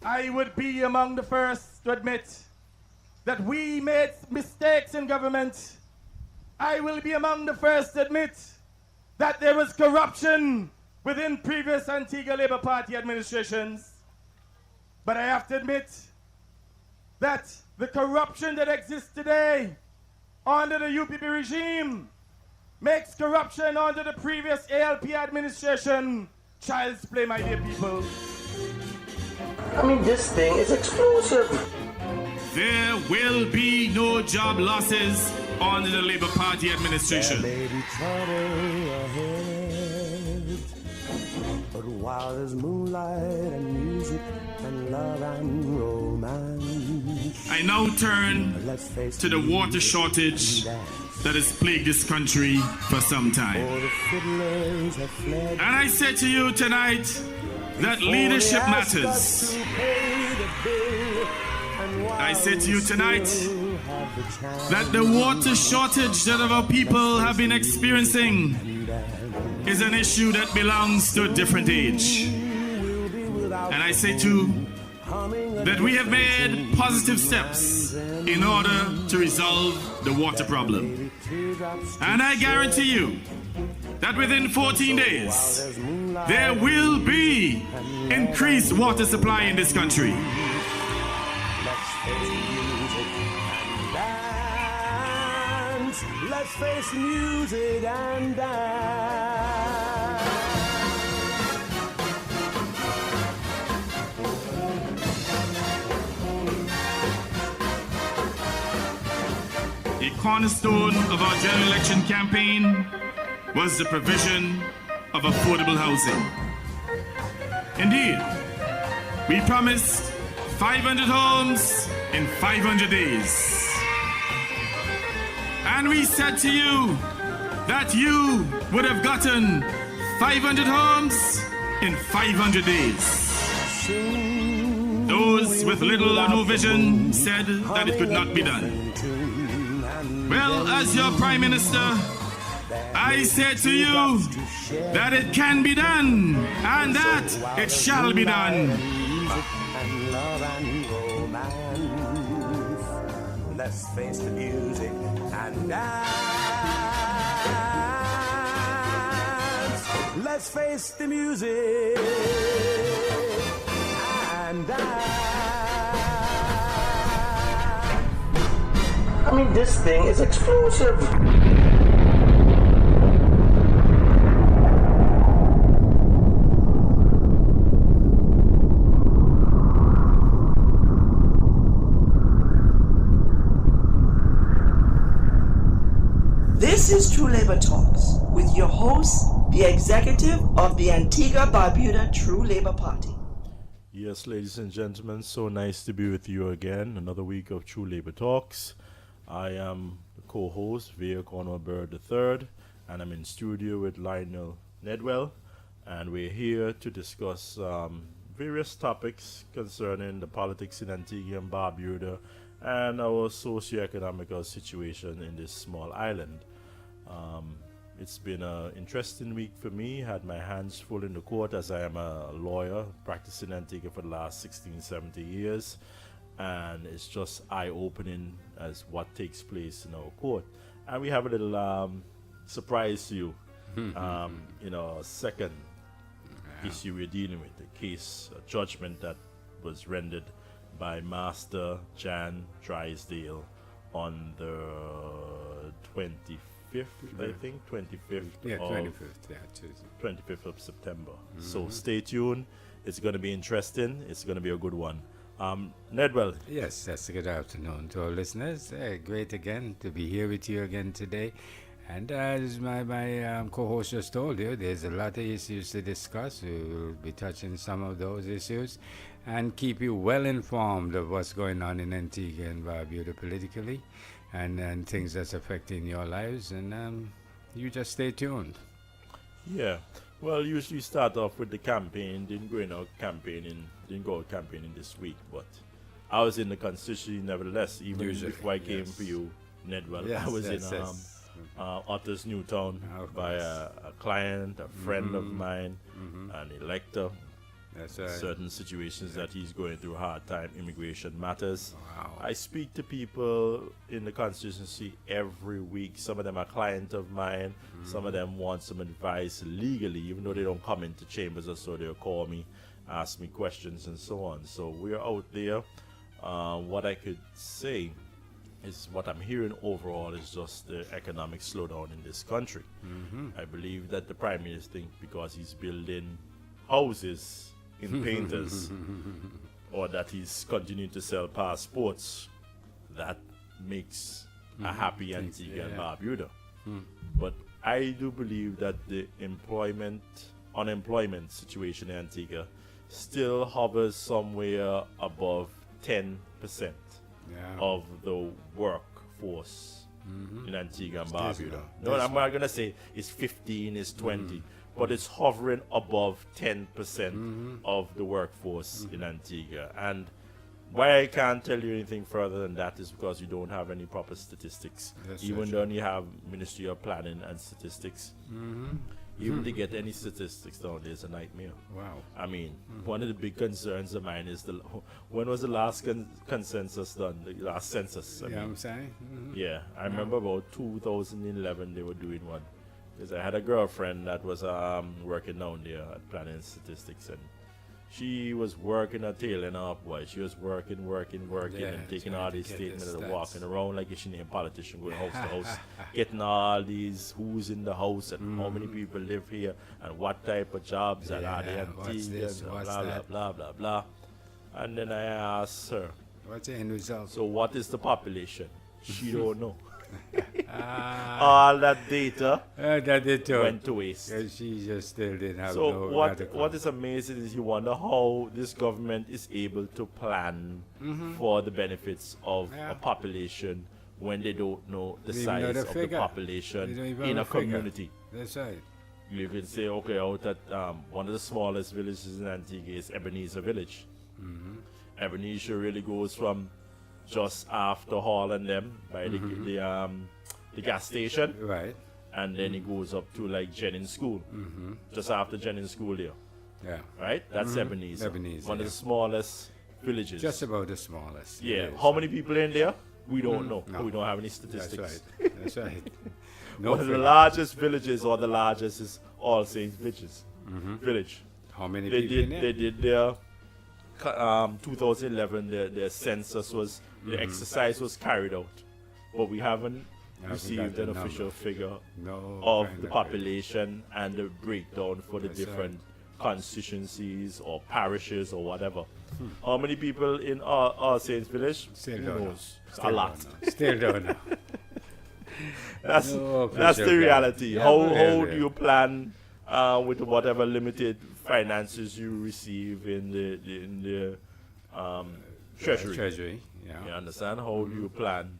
I would be among the first to admit that we made mistakes in government. I will be among the first to admit that there was corruption within previous Antigua Labour Party administrations. But I have to admit that the corruption that exists today under the UPP regime makes corruption under the previous ALP administration child's play, my dear people. I mean, this thing is explosive. There will be no job losses under the Labour Party administration. There may be trouble ahead, but while there's moonlight and music and love and romance, I now turn to the water shortage that has plagued this country for some time. And I say to you tonight that leadership matters. I say to you tonight that the water shortage that our people have been experiencing is an issue that belongs to a different age. And I say too that we have made positive steps in order to resolve the water problem. And I guarantee you that within 14 days, there will be increased water supply in this country. Let's face the music and dance. A cornerstone of our general election campaign was the provision of affordable housing. Indeed, we promised 500 homes in 500 days. And we said to you that you would have gotten 500 homes in 500 days. Those with little or no vision said that it could not be done. Well, as your Prime Minister, I say to you that it can be done and that it shall be done. Let's face the music and dance. Let's face the music and dance. I mean, this thing is explosive. This is True Labor Talks with your host, the executive of the Antigua Barbuda True Labor Party. Yes, ladies and gentlemen, so nice to be with you again. Another week of True Labor Talks. I am the co-host, Vere III, and I'm in studio with Lionel Nedwell, and we're here to discuss various topics concerning the politics in Antigua and Barbuda and our socio-economical situation in this small island. It's been an interesting week for me. Had my hands full in the court as I am a lawyer practicing Antigua for the last 16, 17 years. And it's just eye-opening as what takes place in our court. And we have a little surprise to you. A second issue we're dealing with, a case, a judgment that was rendered by Master Jan Drysdale on the 25th, I think, 25th. Yeah, of 25th, yeah, Tuesday. 25th of September. So stay tuned. It's going to be interesting. It's going to be a good one. Nedwell. Yes, good afternoon to our listeners. Great again to be here with you again today. And as my co-host just told you, there's a lot of issues to discuss. We will be touching some of those issues and keep you well informed of what's going on in Antigua and Barbuda politically and things that's affecting your lives. And you just stay tuned. Yeah. Well, usually start off with the campaign. Didn't go out campaigning this week, but I was in the constituency nevertheless. Even Usually, before I came for you, Nedwell, Yes, I was yes, in yes. Otters Newtown Of by course. a client, a friend of mine, an elector. That's right. certain situations that he's going through hard time, immigration matters. Wow. I speak to people in the constituency every week. Some of them are clients of mine. Some of them want some advice legally, even though they don't come into chambers or so. They'll call me, ask me questions and so on. So we're out there. What I could say is what I'm hearing overall is just the economic slowdown in this country. I believe that the Prime Minister thinks because he's building houses in painters or that he's continuing to sell passports, that makes a happy Antigua and Barbuda. But I do believe that the unemployment situation in Antigua still hovers somewhere above 10% of the workforce in Antigua and Barbuda. No, I'm not going to say it's 15, it's 20, but it's hovering above 10% of the workforce in Antigua. And why I can't tell you anything further than that is because you don't have any proper statistics. Even though you have Ministry of Planning and Statistics, even to get any statistics down there is a nightmare. Wow. I mean, one of the big concerns of mine is when was the last consensus done? The last census. I'm saying? Yeah, I remember about 2011 they were doing one. Because I had a girlfriend that was working down there at Planning and Statistics, and she was working her tail end off, boy. She was working, and taking all these statements and walking around like she ain't a politician, going house to house, getting all these who's in the house and how many people live here and what type of jobs and are they Antigua and blah, blah, blah. And then I asked her, what's the end result? So what is the population? She don't know. All that data went to waste. She just still didn't have so what is amazing is you wonder how this government is able to plan for the benefits of a population when they don't know the size of the population in a community. That's right. You can say, okay, out at one of the smallest villages in Antigua is Ebenezer Village. Ebenezer really goes from just after Hall and them by the gas station, right? And then it goes up to like Jennings School, just after Jennings School there. Yeah. Right? That's Ebenezer. One of the smallest villages. Just about the smallest. Yeah. How many people in there? We don't know. No. We don't have any statistics. That's right. That's right. One of the largest villages, or the largest, is All Saints Village. How many people in there? They did their 2011. Their census was the exercise was carried out, but we haven't received an official figure of the population and the breakdown for the different constituencies or parishes or whatever. How many people in All Saints Village? Still don't know. A lot. Still don't know. That's the reality. How do you plan with whatever limited finances you receive in the treasury? Treasury, yeah. You understand? How do you plan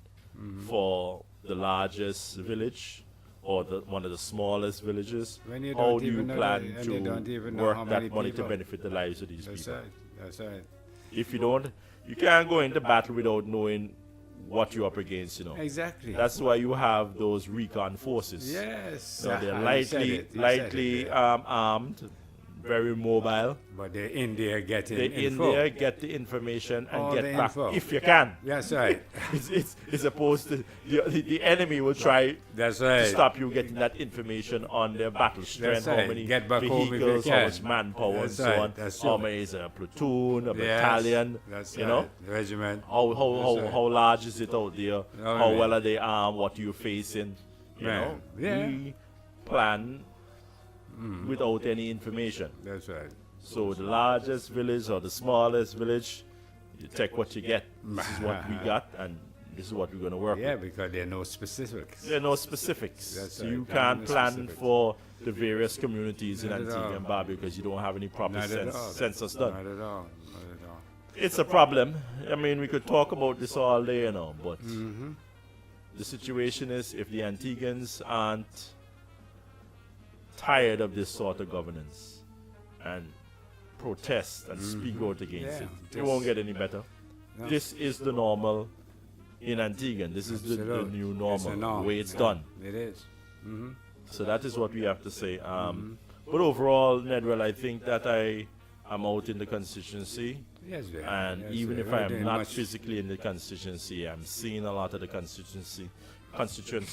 for the largest village or one of the smallest villages? How do you plan to work that money to benefit the lives of these people? That's right. If you don't, you can't go into battle without knowing what you're up against, you know. Exactly. That's why you have those recon forces. Yes. So they're lightly armed, very mobile. But they're in there getting info. In there, get the information and get back if you can. That's right. It's opposed to the enemy will try to stop you getting that information on their battle strength, how many vehicles, how much manpower, and so on. How many is a platoon, a battalion, you know, regiment. How large is it out there? How well are they armed? What are you facing? You know, we plan without any information. That's right. So the largest village or the smallest village, you take what you get. This is what we got, and this is what we're going to work with. Yeah, because there are no specifics. There are no specifics. So you can't plan for the various communities in Antigua and Barbuda because you don't have any proper census done. Not at all. It's a problem. I mean, we could talk about this all day, you know, but the situation is if the Antiguans aren't tired of this sort of governance and protest and speak out against it won't get any better. No. This is the normal in Antigua. This is the new normal, the way it's done. It is. So that is what we have to say. But overall, Nedwell, I think that I I'm out in the constituency. Yes, Vere. And Yes, even Vere. if We're I'm doing not much- physically in the constituency, I'm seeing a lot of the constituents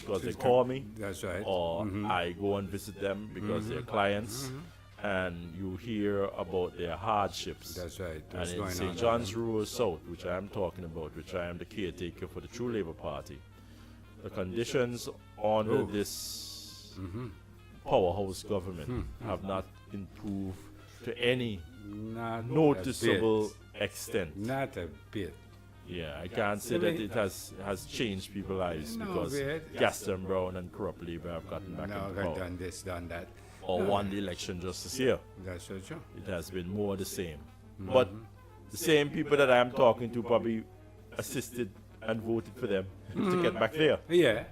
because they call me, That's right. or I go and visit them because they're clients, and you hear about their hardships. That's right. And What's in going on? St. John's Rural South, which I am talking about, which I am the caretaker for the True Labour Party, the conditions under this powerhouse government have not improved to any Not a noticeable bit. extent. Not a bit. Yeah, I can't say that it has changed people's lives No, because Vere. Gaston Brown and Corrupt Labour have gotten back No, in we've power done this, done that. or won the election just this year. That's so true. It has been more the same. But the same people that I'm talking to probably assisted and voted for them to get back there. Yeah.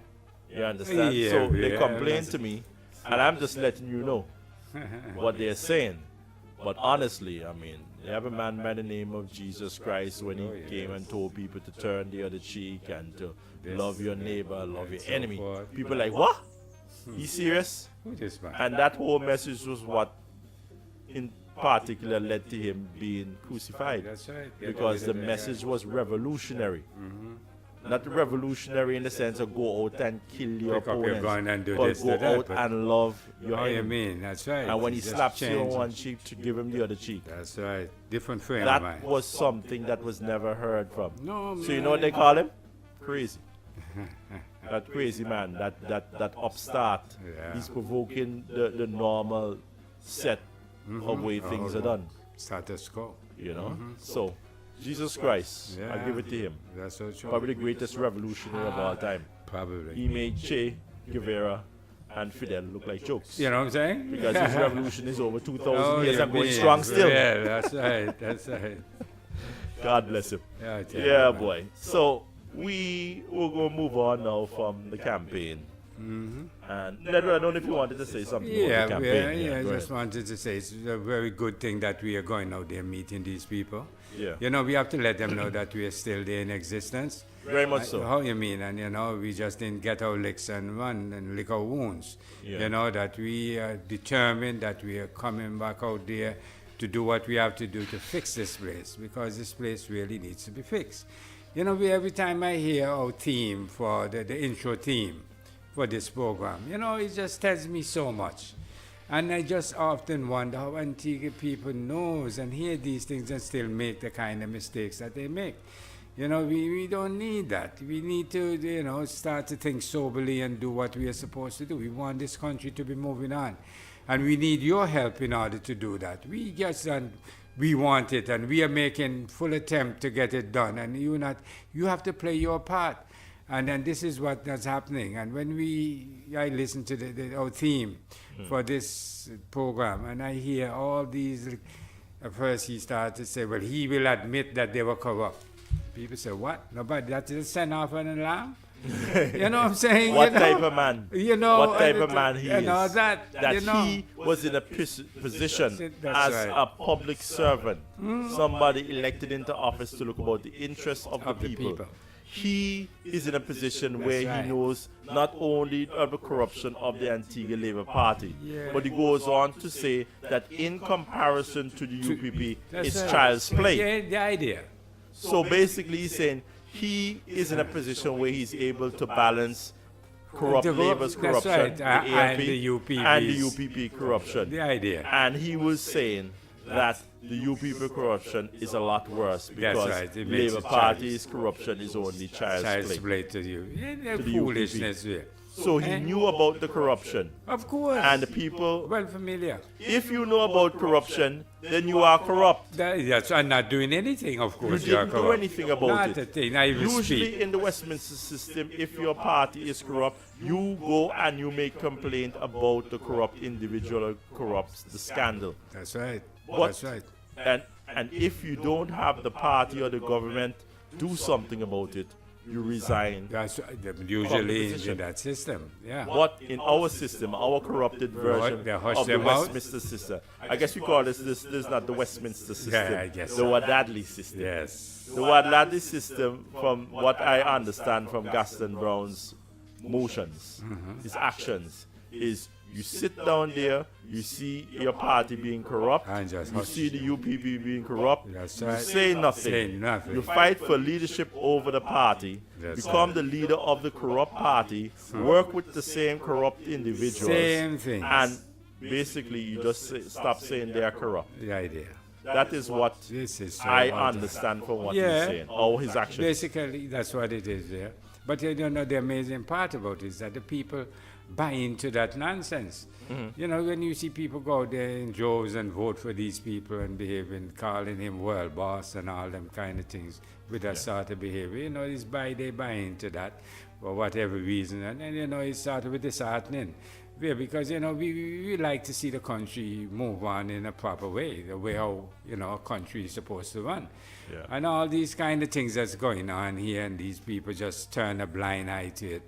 You understand? Yeah, So they yeah, complain that's- to me, and I'm just letting you know what they're saying. But honestly, I mean, they have a man by the name of Jesus Christ when he came and told people to turn the other cheek and to love your neighbor, love your so enemy. forth. People like, what? You serious? Who this man? And that whole message was what in particular led to him being crucified. That's right. Because the message was revolutionary. Not revolutionary in the sense of go out and kill your Pick up your opponents, gun and do but this, go do that, out but- and love your Oh, you enemy. mean? That's right. And when he Just slaps you on change one it. cheek, to give him the other cheek. That's right. Different frame of That mind. was something that was never heard from. No, So you know what they call him? Crazy. That crazy man, that upstart. Yeah. He's provoking the normal set of way things are done. Status quo. You know? So, Jesus Christ, I give it to him. That's so true. Probably the greatest revolutionary of all time. Probably. He made Che, Guevara, and Fidel look like jokes. You know what I'm saying? Because his revolution is over 2,000 Oh, years you and going mean. strong still. Yeah, that's right. That's right. God bless him. Yeah, I tell you, Yeah, man. boy. So we will go move on now from the campaign. And Nedra, I don't know if you wanted to say something Yeah, about the campaign. I go just ahead. wanted to say it's a very good thing that we are going out there meeting these people. Yeah. You know, we have to let them know that we are still there in existence. Very much so. How you mean? And you know, we just didn't get our licks and run and lick our wounds. Yeah. You know, that we are determined that we are coming back out there to do what we have to do to fix this place, because this place really needs to be fixed. You know, every time I hear our theme for the intro theme for this program, you know, it just tells me so much. And I just often wonder how Antigua people knows and hear these things and still make the kind of mistakes that they make. You know, we don't need that. We need to, you know, start to think soberly and do what we are supposed to do. We want this country to be moving on. And we need your help in order to do that. We just we want it, and we are making full attempt to get it done. And you have to play your part. And then this is what that's happening. And when I listen to our theme for this program, and I hear all these, at first he started to say, well, he will admit that they were corrupt. People say, what? Nobody, that just send off an alarm? You know what I'm saying? What you know? type of man? You know, What type of man he you is? know, that you know. he was in a position That's as right. a public servant, somebody elected into office to look about the interests of the people. He is in a position where right. he knows not only of the corruption of the Antigua Labour Party, Yeah. but he goes on to say that in comparison to the UPP, That's it's right. child's play. Yeah, the idea. So basically, he's saying he is in a position where he's able to balance corrupt The Labour's that's corruption, right, the and ANP, the UPP's. and the UPP corruption. The idea. And he was saying that the UPP corruption is a lot worse because right, it makes Labour it Party's corruption is only child's Child's play. play to you. Yeah, the To the foolishness there. So he knew about the corruption. Of course. And the people, well familiar. if you know about corruption, then you are corrupt. That's I'm not doing anything, of You course. are didn't do corrupt. anything about not it. a thing. I will Usually speak. in the Westminster system, if your party is corrupt, you go and you make complaint about the corrupt individual who corrupts the scandal. That's right. But- That's right. And if you don't have the party or the government do something about it, you resign. That's usually position. in that system. Yeah. But in our system, our corrupted version They hush of the them out? Westminster system, I guess we call this is not the Westminster system, I guess the so. Wadadley system. Yes. The Wadadley system, from what I understand from Gaston Brown's motions, his actions, is You sit down there, you see your party being corrupt, And just you hush. see the UPP being corrupt, That's you right. say nothing. Say nothing. You fight for leadership over the party, That's become right. the leader of the corrupt party, work with the same corrupt individuals, Same thing. and basically you just stop saying they are corrupt. The idea. That is what This is so I hard. understand from what Yeah. he's saying, or his actions. Basically, that's what it is there. But you don't know the amazing part about it is that the people buy into that nonsense. You know, when you see people go out there in droves and vote for these people and behaving, calling him world boss and all them kind of things with that sort of behavior, you know, they buy into that for whatever reason. And then, you know, it started with disheartening. Yeah, because, you know, we like to see the country move on in a proper way, the way how, you know, a country is supposed to run. Yeah. And all these kind of things that's going on here, and these people just turn a blind eye to it.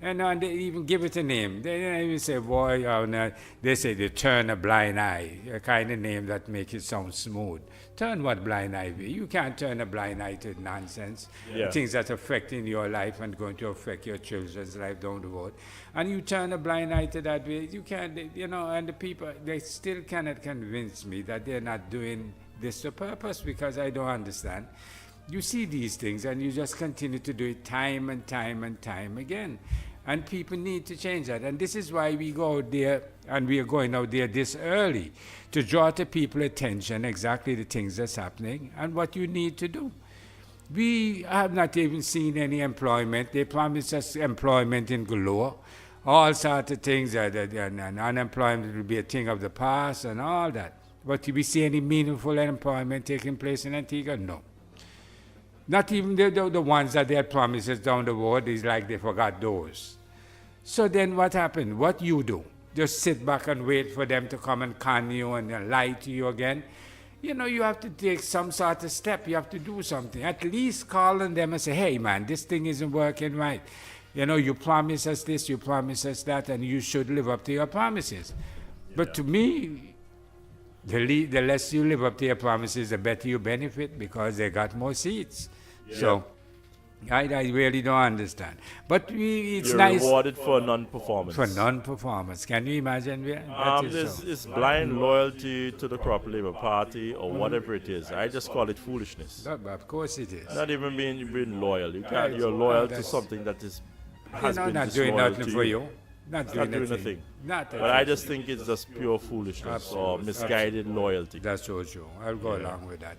And they even give it a name. They don't even say, boy, or no, they say they turn a blind eye, a kind of name that makes it sound smooth. Turn what blind eye be? You can't turn a blind eye to nonsense. Yeah. Things that are affecting your life and going to affect your children's life down the road. And you turn a blind eye to that way, you can't, you know, and the people, they still cannot convince me that they're not doing this to purpose, because I don't understand. You see these things and you just continue to do it time and time and time again. And people need to change that. And this is why we go out there, and we are going out there this early, to draw to people's attention exactly the things that's happening and what you need to do. We have not even seen any employment. They promised us employment in galore, all sorts of things, and unemployment will be a thing of the past and all that. But do we see any meaningful employment taking place in Antigua? No. Not even the ones that they had promised us down the road, it's like they forgot those. So then what happened? What you do? Just sit back and wait for them to come and con you and lie to you again? You know, you have to take some sort of step. You have to do something. At least call on them and say, hey, man, this thing isn't working right. You know, you promise us this, you promise us that, and you should live up to your promises. But to me, the less you live up to your promises, the better you benefit, because they got more seats. Yeah. So I really don't understand. But it's You're nice rewarded for non-performance. for non-performance. Can you imagine? That is This so. is blind loyalty to the Crop Labour Party or whatever it is. I just call it foolishness. Of course it is. Not even being loyal. You can't. Right. You're loyal to That's- something that is You has know, been not doing disloyal nothing to for you. Not Not doing doing nothing. nothing. Not But I just think it's just pure foolishness or Absolutely. misguided loyalty. That's so true. I'll go along with that.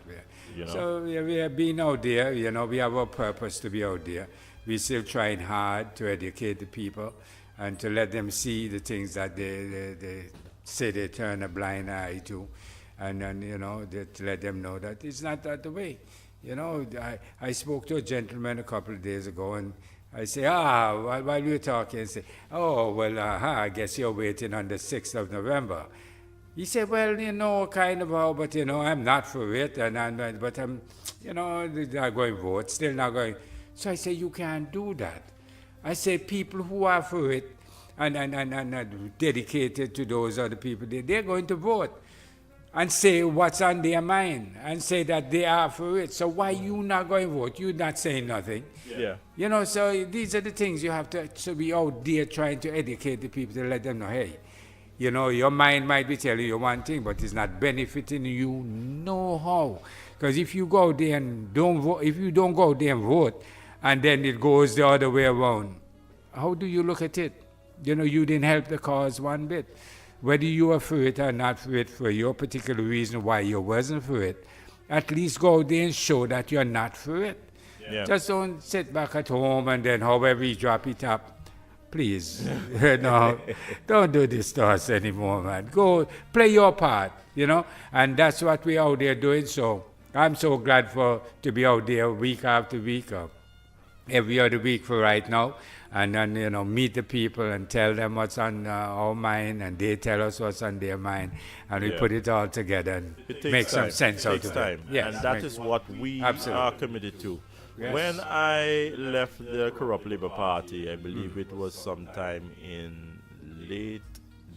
You know? So we have been out there, you know, we have a purpose to be out there. We're still trying hard to educate the people and to let them see the things that they say they turn a blind eye to. And then, you know, to let them know that it's not that the way. You know, I spoke to a gentleman a couple of days ago, and I say, while we were talking, I say, oh, well, I guess you're waiting on the 6th of November. He said, well, you know, kind of how, but, you know, I'm not for it, but I'm, you know, not going to vote, still not going. So I say, you can't do that. I say, people who are for it and dedicated to those other people, they're going to vote and say what's on their mind and say that they are for it. So why you not going to vote? You're not saying nothing. Yeah. You know, so these are the things you have to be out there trying to educate the people, to let them know, hey, you know, your mind might be telling you one thing, but it's not benefiting you no how. Because if you go there and don't vote, if you don't go there and vote, and then it goes the other way around, how do you look at it? You know, you didn't help the cause one bit. Whether you are for it or not for it, for your particular reason why you wasn't for it, at least go there and show that you're not for it. Yeah. Just don't sit back at home and then however you drop it up. Please, no, don't do this to us anymore, man. Go play your part, you know, and that's what we're out there doing. So I'm so glad to be out there week after week, every other week for right now, and then, you know, meet the people and tell them what's on our mind, and they tell us what's on their mind, and we Yeah. put it all together and It takes make some time. sense It out takes of time. it. Yes, And that is what we Absolutely. are committed to. Yes. When I left the Corrupt Labour Party, I believe it was sometime in late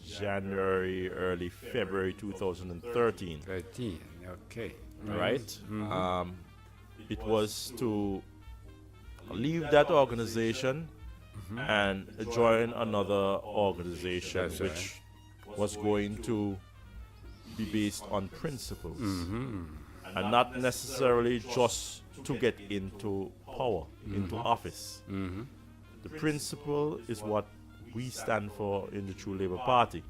January, early February 2013. 13, okay. Right? It was to leave that organization and join another organization That's which was going to be based on principles and not necessarily just to get into power, into office. The principle is what we stand for in the True Labour Party.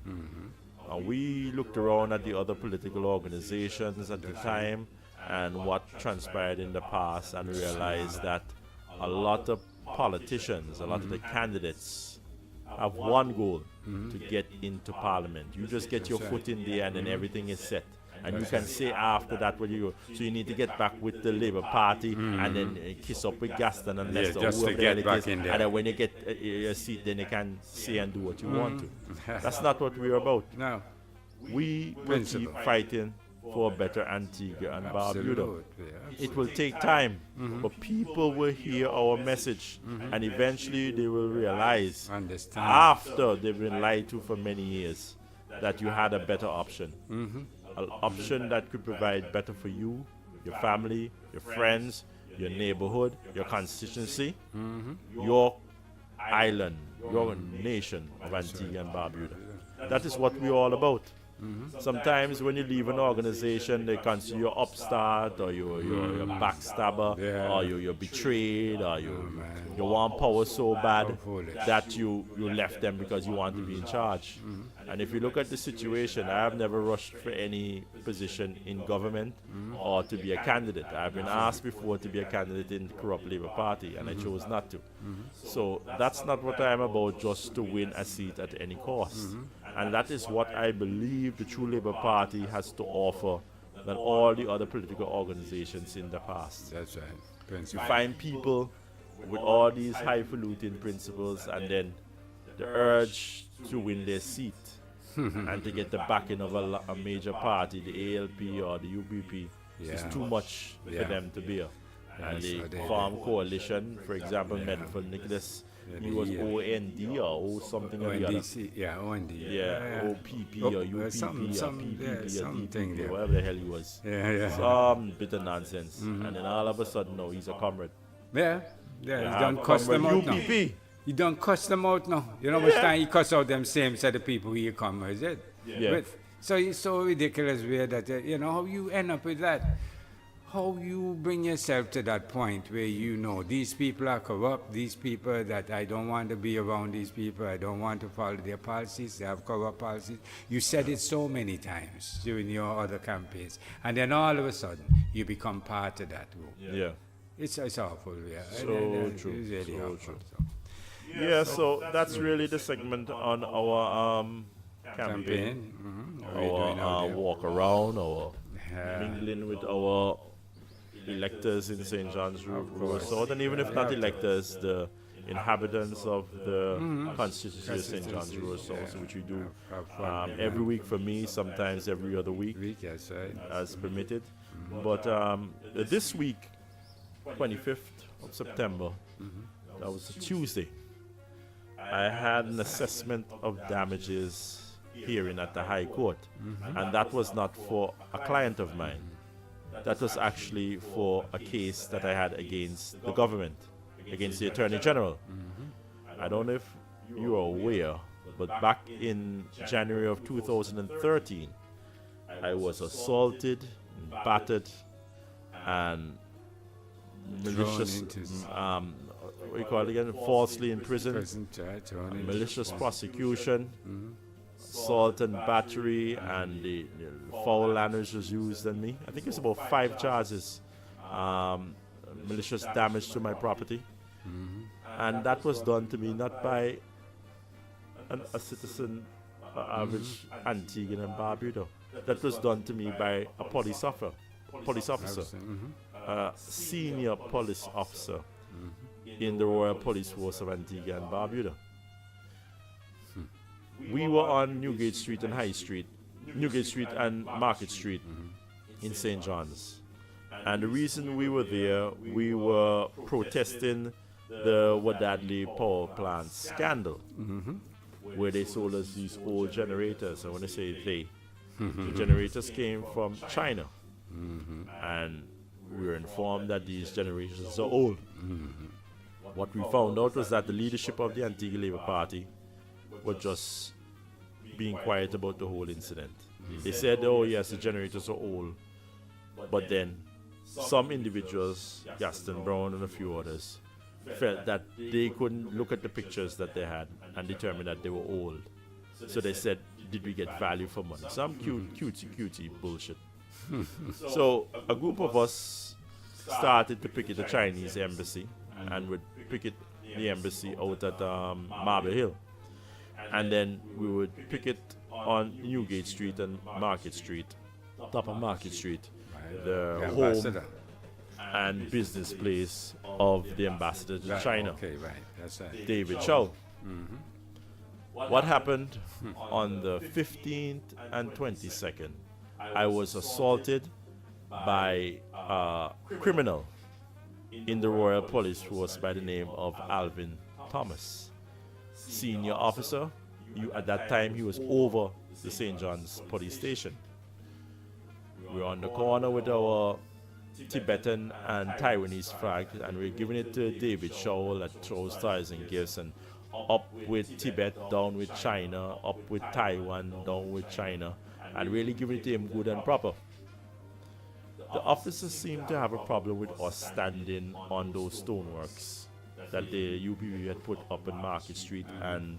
And we looked around at the other political organizations at the time and what transpired in the past and realized that a lot of politicians, a lot of the candidates have one goal, to get into parliament. You just get your foot in there and then everything is set. And you can say after that where you go. So you need to get back with the Labour Party and then kiss up with Gaston and Lester. Just to get back in there. And then when you get your seat, then you can say and do what you want to. That's not what we're about. No. We will keep fighting for a better Antigua and Barbuda. It will take time, but people will hear our message and eventually they will realize after they've been lied to for many years that you had a better option. An option that could provide better for you, your family, your friends, your neighborhood, your constituency, your island, your nation of Antigua and Barbuda. That is what we're all about. Sometimes when you leave an organization, they consider you upstart or you're a backstabber or you're betrayed or you want power so bad that you left them because you want to be in charge. And if you look at the situation, I have never rushed for any position in government or to be a candidate. I've been asked before to be a candidate in the corrupt Labour Party and I chose not to. So that's not what I'm about, just to win a seat at any cost. And that is what I believe the True Labour Party has to offer than all the other political organizations in the past. That's right. You find people with all these highfalutin principles and then the urge to win their seat and to get the backing of a major party, the ALP or the UBP, is too much for them to bear. And they form coalition. For example, Medford Nicholas, he was OND or O something or the other. OND. OPP or UPP or PPP or something, DPP, whatever the hell he was. Some bitter nonsense. And then all of a sudden, no, he's a comrade. He done cuss them out now. He done cuss them out now. You know how much time he cuss out them same set of people who you come with, is it? But, so it's so ridiculous way that, how you end up with that. How you bring yourself to that point where you know these people are corrupt, these people that I don't want to be around these people, I don't want to follow their policies, they have corrupt policies. You said it so many times during your other campaigns. And then all of a sudden, you become part of that group. It's awful, So true. It's really so awful. true. So that's really the segment on our campaign. Our walk around, our mingling with our electors in St. John's Rural South, and even if not electors, the inhabitants of the constituency of St. John's Rural South, which we do every week for me, sometimes every other week, as permitted. But this week, 25th of September, that was a Tuesday, I had an assessment of damages hearing at the High Court, and that was not for a client of mine. That was actually for a case that I had against the government, against the Attorney General. I don't know if you are aware, but back in January of 2013, I was assaulted, battered, and malicious, what do you call it again? Falsely imprisoned, malicious prosecution, assault and battery, and the foul language was used on me. I think it's about 5 charges. Malicious damage to my property. And that was done to me not by a citizen, average Antiguan and Barbuda. That was done to me by a police officer, a senior police officer in the Royal Police Force of Antigua and Barbuda. We were on Newgate Street and Newgate Street and Market Street in St. John's. And the reason we were there, we were protesting the Wadadley power plant scandal, where they sold us these old generators. And when I say they, the generators came from China. And we were informed that these generators are old. What we found out was that the leadership of the Antigua Labour Party were just being quiet about the whole incident. They said, oh yes, the generators are old. But then some individuals, Gaston Brown and a few others, felt that they couldn't look at the pictures that they had and determine that they were old. So they said, did we get value for money? Some cutie bullshit. So a group of us started to picket the Chinese embassy and would picket the embassy out at Marble Hill. And then we would picket on Newgate Street and Market Street, top of Market Street, the home and business place of the ambassador to China, Okay, right. That's right. David Chow. What happened on the 15th and 22nd? I was assaulted by a criminal in the Royal Police Force by the name of Alvin Thomas, senior officer. At that time, he was over the St. John's police station. We were on the corner with our Tibetan and Taiwanese flag, and we're giving it to David Shaw that throws ties and gifts, and up with Tibet, down with China, up with Taiwan, down with China, and really giving it to him good and proper. The officers seemed to have a problem with us standing on those stoneworks that the UPV had put up in Market Street and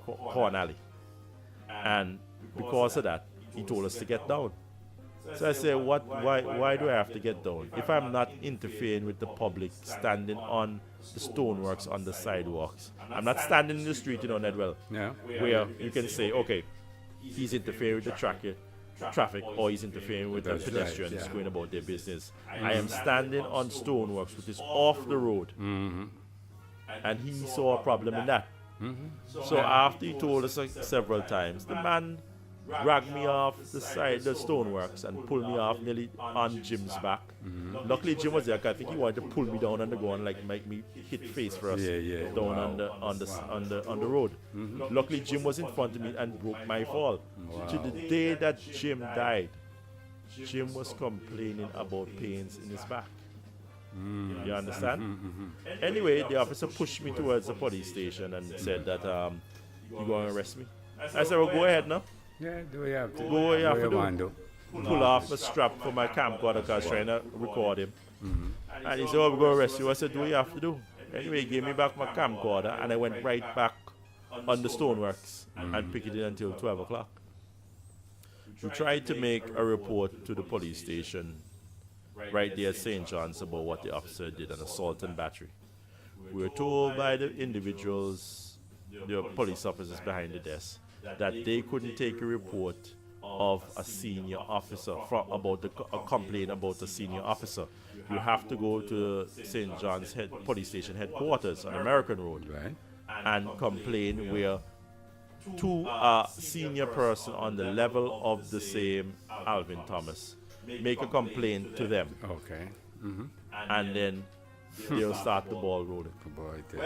Corn Alley. And because of that, he told us to get down. So I said, why do I have to get down? If I'm not interfering with the public standing on the stoneworks on the sidewalks, I'm not standing in the street, Nedwell, where you can say, okay, he's interfering with the traffic, or he's interfering with the pedestrians going about their business. I am standing on stoneworks, which is off the road. And he saw a problem in that. So after he told us several times, the man dragged me off the stoneworks, and pulled me off nearly on Jim's back. Luckily, Jim was there, 'cause I think he wanted to pull me down on the ground, like make me hit face first down on the road. Luckily, Jim was in front of me and broke my fall. To the day that Jim died, Jim was complaining about pains in his back. You understand? Anyway, the officer pushed me towards the police station and said that you going to arrest me. I said, well, go ahead now. Yeah, do we have to? Go what you have to do. Pull off the strap for my camcorder because I was trying to record him. And he said, oh, we're going to arrest you. I said, do what you have to do. Anyway, he gave me back my camcorder, and I went right back on the stoneworks and picked it until 12 o'clock. We tried to make a report to the police station right there at St. John's about what the officer did, an assault and battery. We were told by the individuals, the police officers behind the desk, that they couldn't take a report of a senior officer about a complaint about a senior officer. You have to go to St. John's police station headquarters on American Road and complain where to a senior person on the level of the same Alvin Thomas. Make a complaint to them. Okay. And then they'll start the ball rolling.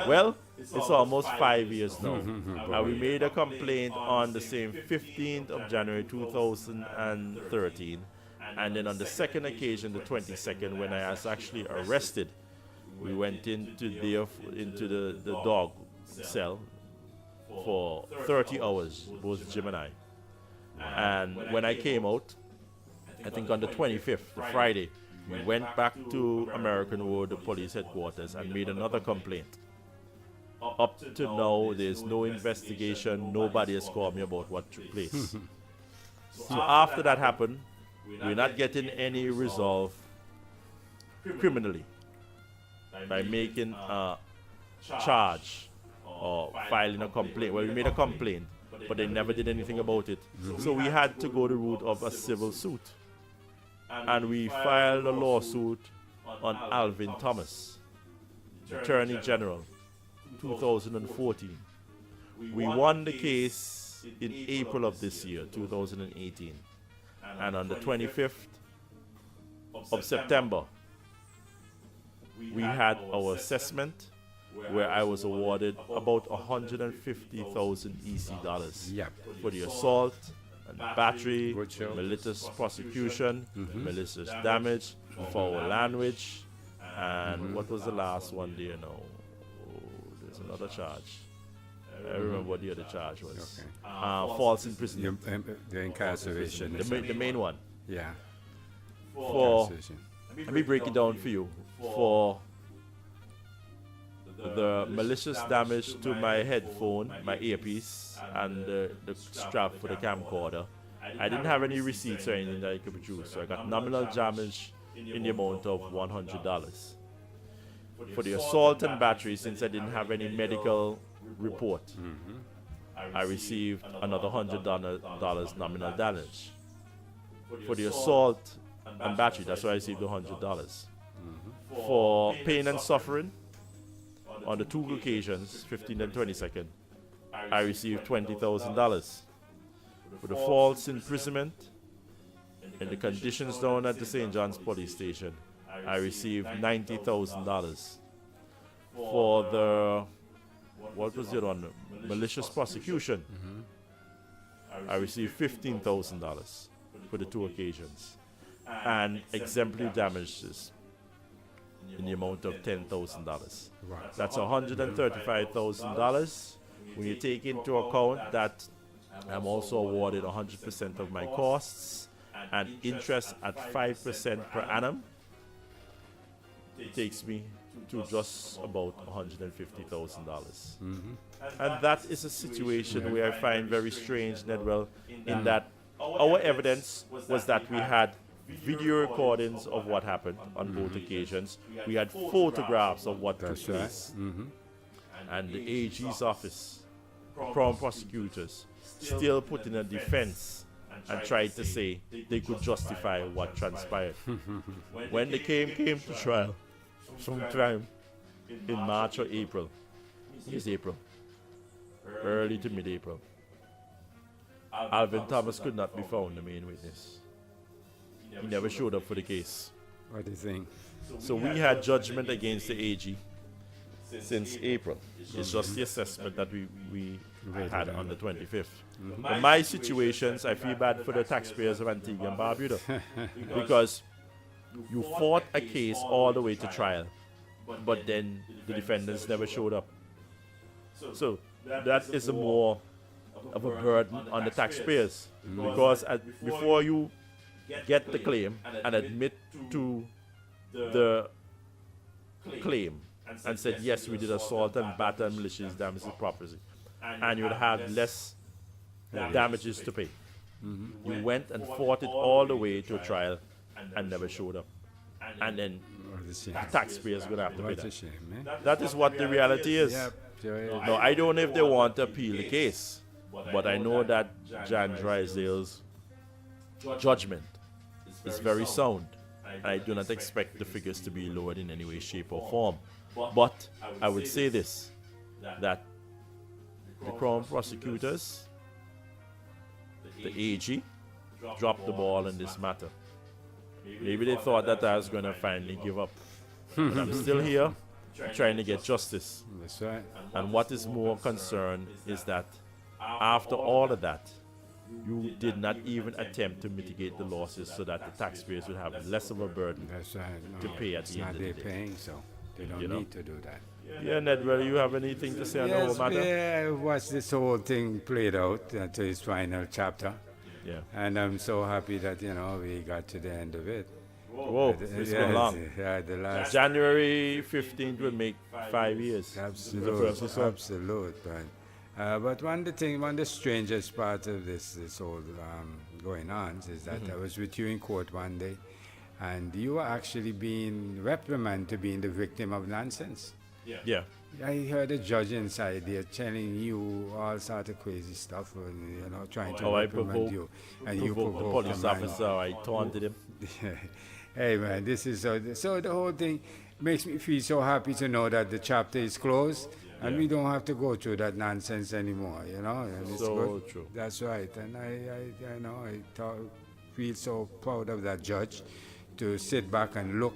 Well, it's almost 5 years now. And we made a complaint on the same 15th of January 2013. And then on the second occasion, the 22nd, when I was actually arrested, we went into the dog cell for 30 hours, both Jim and I. And when I came out, I think on the 25th, the Friday, we went back to American Road, the police headquarters, and made another complaint. Up to now, there's no investigation. Nobody has called me about what took place. So after that happened, we're not getting any resolve criminally by making a charge or filing a complaint. Well, we made a complaint, but they never did anything about it. So we had to go the route of a civil suit. And we filed a lawsuit on Alvin Thomas, Attorney General, 2014. We won the case in April of this year, 2018. And on the 25th of September, we had our assessment where I was awarded about $150,000 EC dollars for the assault and battery, malicious prosecution, malicious damage, foul language, and what was the last one there now? Oh, there's another charge. I remember what the other charge was. Okay. False imprisonment. The incarceration. The main one. Yeah. For, Incarceration. let me break it down for you. For the malicious damage to my headphone, my earpiece, and the strap for the camcorder, I didn't have any receipts or anything that I could produce, so I got nominal damage in the amount of $100. For the assault and battery, since I didn't have any medical report, I received another $100 nominal damage. For the assault and battery, that's why I received $100. For pain and suffering, on the 2 occasions, 15th and 22nd, I received $20,000. For the false imprisonment and the conditions down at the St. John's police station, I received $90,000. For the, what was it on, malicious prosecution, I received $15,000 for the 2 occasions. And exemplary damages in the amount of $10,000. That's $135,000. When you take into account that I'm also awarded 100% of my costs and interest at 5% per annum, it takes me to just about $150,000. And that is a situation where I find very strange, Nedwell, in that our evidence was that we had video recordings of what happened on both occasions. We had photographs of what took place. And the AG's office, Crown prosecutors, still put in a defense and tried to say they could justify what transpired. When they came to trial, sometime in March or April, it's April, early to mid-April, Alvin Thomas could not be found, the main witness. He never showed up for the case. What do you think? So we had judgment against the AG since April. It's just the assessment that we had on the 25th. In my situations, I feel bad for the taxpayers of Antigua and Barbuda because you fought a case all the way to trial, but then the defendants never showed up. So that is a more of a burden on the taxpayers because before you get the claim and admit to the claim and said, yes, we did assault and batter and malicious damage to property, and you would have less damages to pay. You went and fought it all the way to a trial and never showed up. And then the taxpayers are going to have to pay What a that. shame, man. That is what the reality is. Now, I don't know if they want to appeal the case, but I know that Jan Drysdale's judgment is very sound. And I do not expect the figures to be lowered in any way, shape, or form. But I would say this, that the Crown prosecutors, the AG, dropped the ball in this matter. Maybe they thought that I was going to finally give up. But I'm still here trying to get justice. That's right. And what is more concerned is that after all of that, you did not even attempt to mitigate the losses so that the taxpayers would have less of a burden That's right. No, to pay at it's the end not of the they're day. paying, so they don't You know? need to do that. Yeah, Nedwell, you have anything to say on the whole Yes, matter? yeah, I watched this whole thing played out to its final chapter. Yeah. And I'm so happy that, we got to the end of it. Whoa, it's been long. Yeah, the last. January 15th will make 5 years. Absolute. But one of the strangest part of this whole going on is that I was with you in court one day, and you were actually being reprimanded to being the victim of nonsense. Yeah. I heard a judge inside there telling you all sort of crazy stuff, trying to Oh, I reprimand you, and you provoked the provoked police the man. officer. I taunted him. Hey man, this is so the whole thing makes me feel so happy to know that the chapter is closed and we don't have to go through that nonsense anymore, and it's So good. true. That's right, and I feel so proud of that judge to sit back and look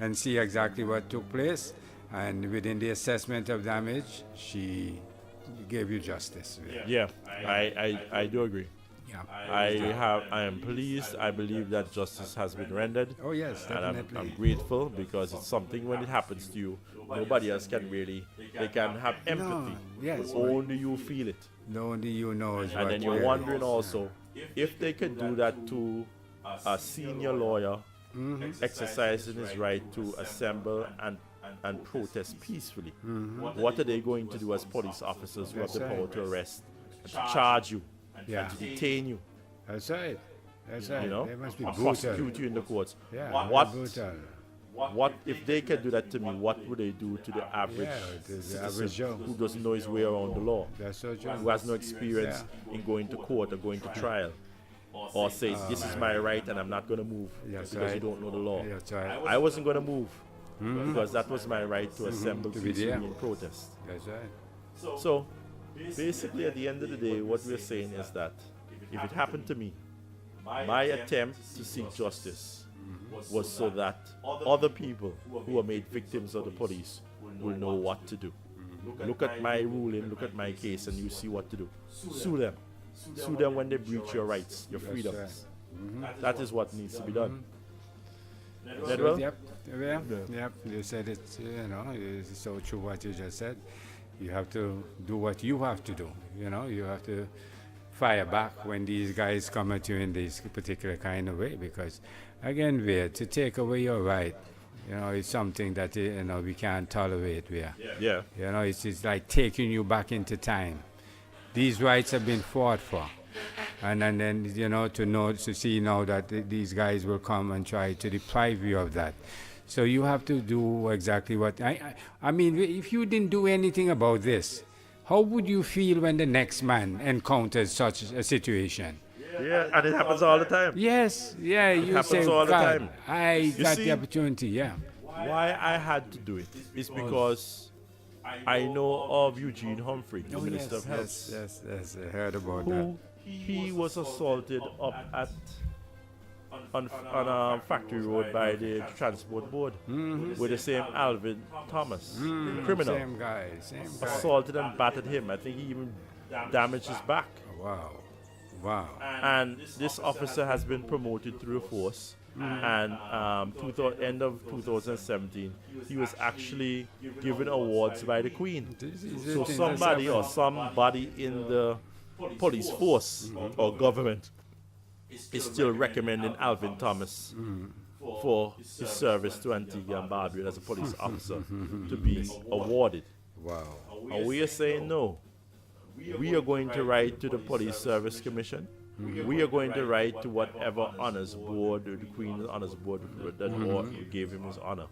and see exactly what took place, and within the assessment of damage, she gave you justice. Yeah, I do agree. Yeah. I am pleased. I believe that justice has been rendered. Oh yes, And definitely. I'm grateful because it's something when it happens to you, nobody else can really, they can have empathy. Yes. Only you feel it. No only you know is And what then you're really wondering is. also, if they could do that to a senior lawyer exercising his right to assemble and protest peacefully, what are they going to do as police officers who have the power to arrest, and to charge you, Yeah. and to detain you, That's right. That's right. you know, They must be and brutal. prosecute you in the courts? Yeah, What brutal. What if they can do that to me? What would they do to the average the citizen average Joe. who doesn't know his way around the law, That's so true. who has no experience in going to court or going to trial, or say this is my right and I'm not going to move That's because right. you don't know the law? That's right. I wasn't going to move because that was my right to assemble To be peacefully there. in protest. That's right. So basically, at the end of the day, what we're saying is that if it happened to me, my attempt to seek justice was so that other people who are made victims of the police will know what to do. Look at my ruling, look at my case, and you see what to do. Sue them. Sue them when they breach your rights, your freedoms. That is what needs to be done. Nedwell? Yep. Yep. You said it, you know, it's so true what you just said. You have to do what you have to do. You know, you have to fire back when these guys come at you in this particular kind of way, because again, Vere, to take away your right, you know, it's something that, you know, we can't tolerate, Vere. Yeah. You know, it's like taking you back into time. These rights have been fought for. And then, you know, to see now that these guys will come and try to deprive you of that. So you have to do exactly what, I mean, if you didn't do anything about this, how would you feel when the next man encounters such a situation? Yeah, and it happens all the time. Yes, yeah, you happens say, all the God, time. I got see- the opportunity, yeah. Why I had to do it is because I know of Eugene Humphrey, the Minister of Health, yes, I heard about that. who he was assaulted up at on a factory road by the transport board with the same Alvin Thomas, the criminal, Same guy. assaulted and battered him. I think he even damaged his back. Wow. And this officer has been promoted through the force. And end of 2017, he was actually given awards by the Queen. So somebody in the police force or government is still recommending Alvin Thomas for his service to Antigua and Barbuda as a police officer to be awarded. Wow. And we are saying no. We are going to write to the Police Service Commission. We are going to write to whatever honors board, the Queen's honors board that gave him his honor,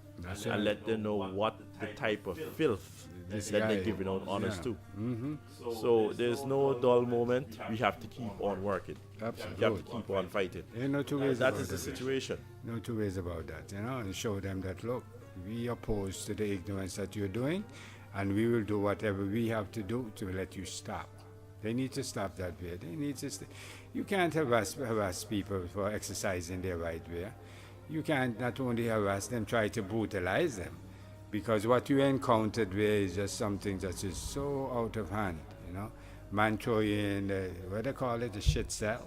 and let them know what the type of filth that they're giving out honors to. So there's no dull moment. We have to keep on working. Absolutely. We have to keep on fighting. Ain't no two ways That about is the it. situation. No two ways about that, you know, and show them that, look, we oppose to the ignorance that you're doing, and we will do whatever we have to do to let you stop. They need to stop that way. They need to you can't harass people for exercising their right way. You can't not only harass them, try to brutalize them. Because what you encountered there is just something that is so out of hand, you know. Man throw you in the, what they call it, the shit cell.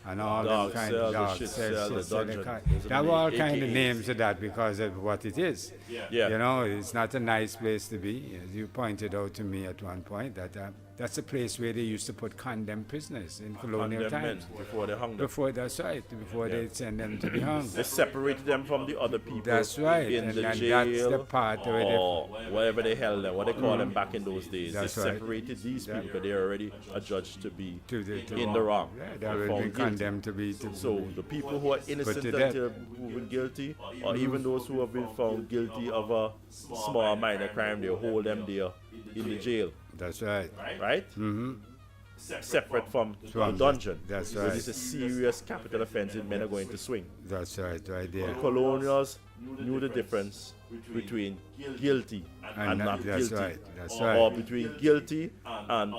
And all Dog them kind cell, of the dog shit cell, cell, the shit cell, dungeon. they have all kind of AKAs. names to that because of what it is. Yeah. You know, it's not a nice place to be. As you pointed out to me at one point, that that's a place where they used to put condemned prisoners in colonial Condemned men times. before they hung them. That's right, before they send them to be hung. They separated them from the other people. That's right, In and the that's jail the part where they- or whatever they held them, what they call them back in those days. That's they right. separated these people because they're already adjudged to be to in the wrong. Yeah, or they already found been guilty. condemned to be. So the people who are innocent to death. until proven guilty, or even those who have been found guilty of a small minor crime, they hold them there in the jail, That's right. right? Separate from the dungeon. That's So right. this is a serious capital offense and men are going to swing. That's right there. Colonials knew the difference between guilty and not that's guilty. right. That's Or right. between guilty and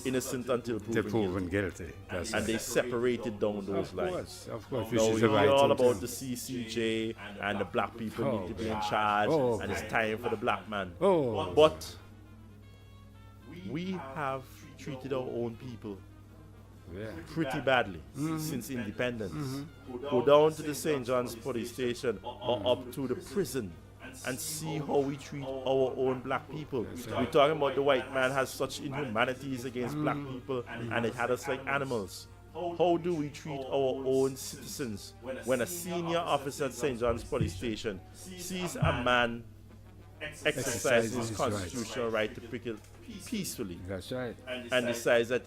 innocent until They're proven guilty. proven guilty. That's And right. they separated down those lines. Of course, Now which we is the hear right all thing to about do. the C.C.J. and the black people need to be in charge Oh, and it's time for the black man. Oh. But we have treated our own people pretty badly since independence. Go down to the St. John's police station or up to the prison and see how we treat our own black people. We're talking about the white man has such inhumanities against black people and it had us like animals. How do we treat our own citizens when a senior officer at St. John's police station sees a man exercise his constitutional right to picket peacefully? That's right. And decides that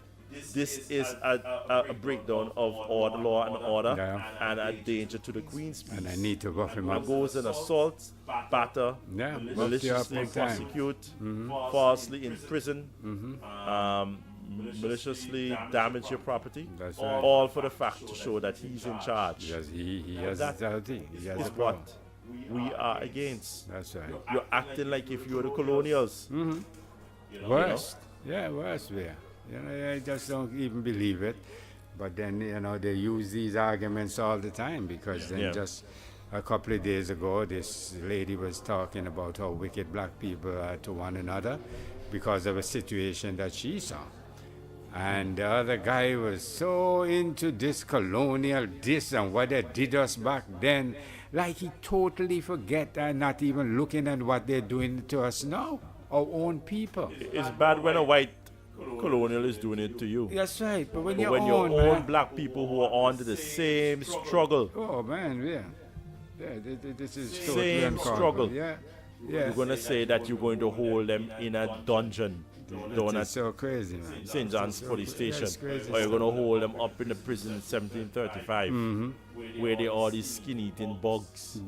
this is a breakdown of order, law and order and a danger to the Queen's peace. And I need to rough him up. And goes and assault, batter, maliciously prosecute, falsely imprison, maliciously damage your property, That's right. all for the fact to show that he's in charge. Yes, he has That authority. He has is the power. what we are against. That's right. You're acting like if you were the colonials. Worst. Yeah, worst there. You know, I just don't even believe it. But then, you know, they use these arguments all the time because then just a couple of days ago, this lady was talking about how wicked black people are to one another because of a situation that she saw. And the other guy was so into this colonial this and what they did us back then, like he totally forget and not even looking at what they're doing to us now, our own people. It's bad when a white colonial is doing it to you. That's right, but when, But your when your own, own man, black people who are under the same struggle, oh man, this is totally same uncalled struggle, for. Yeah. you're going to say that you're going to hold them in a dungeon down It's at so crazy, man. St. John's police station, That's crazy or you're going to hold them up in the prison in 1735, where they are these skin-eating bugs,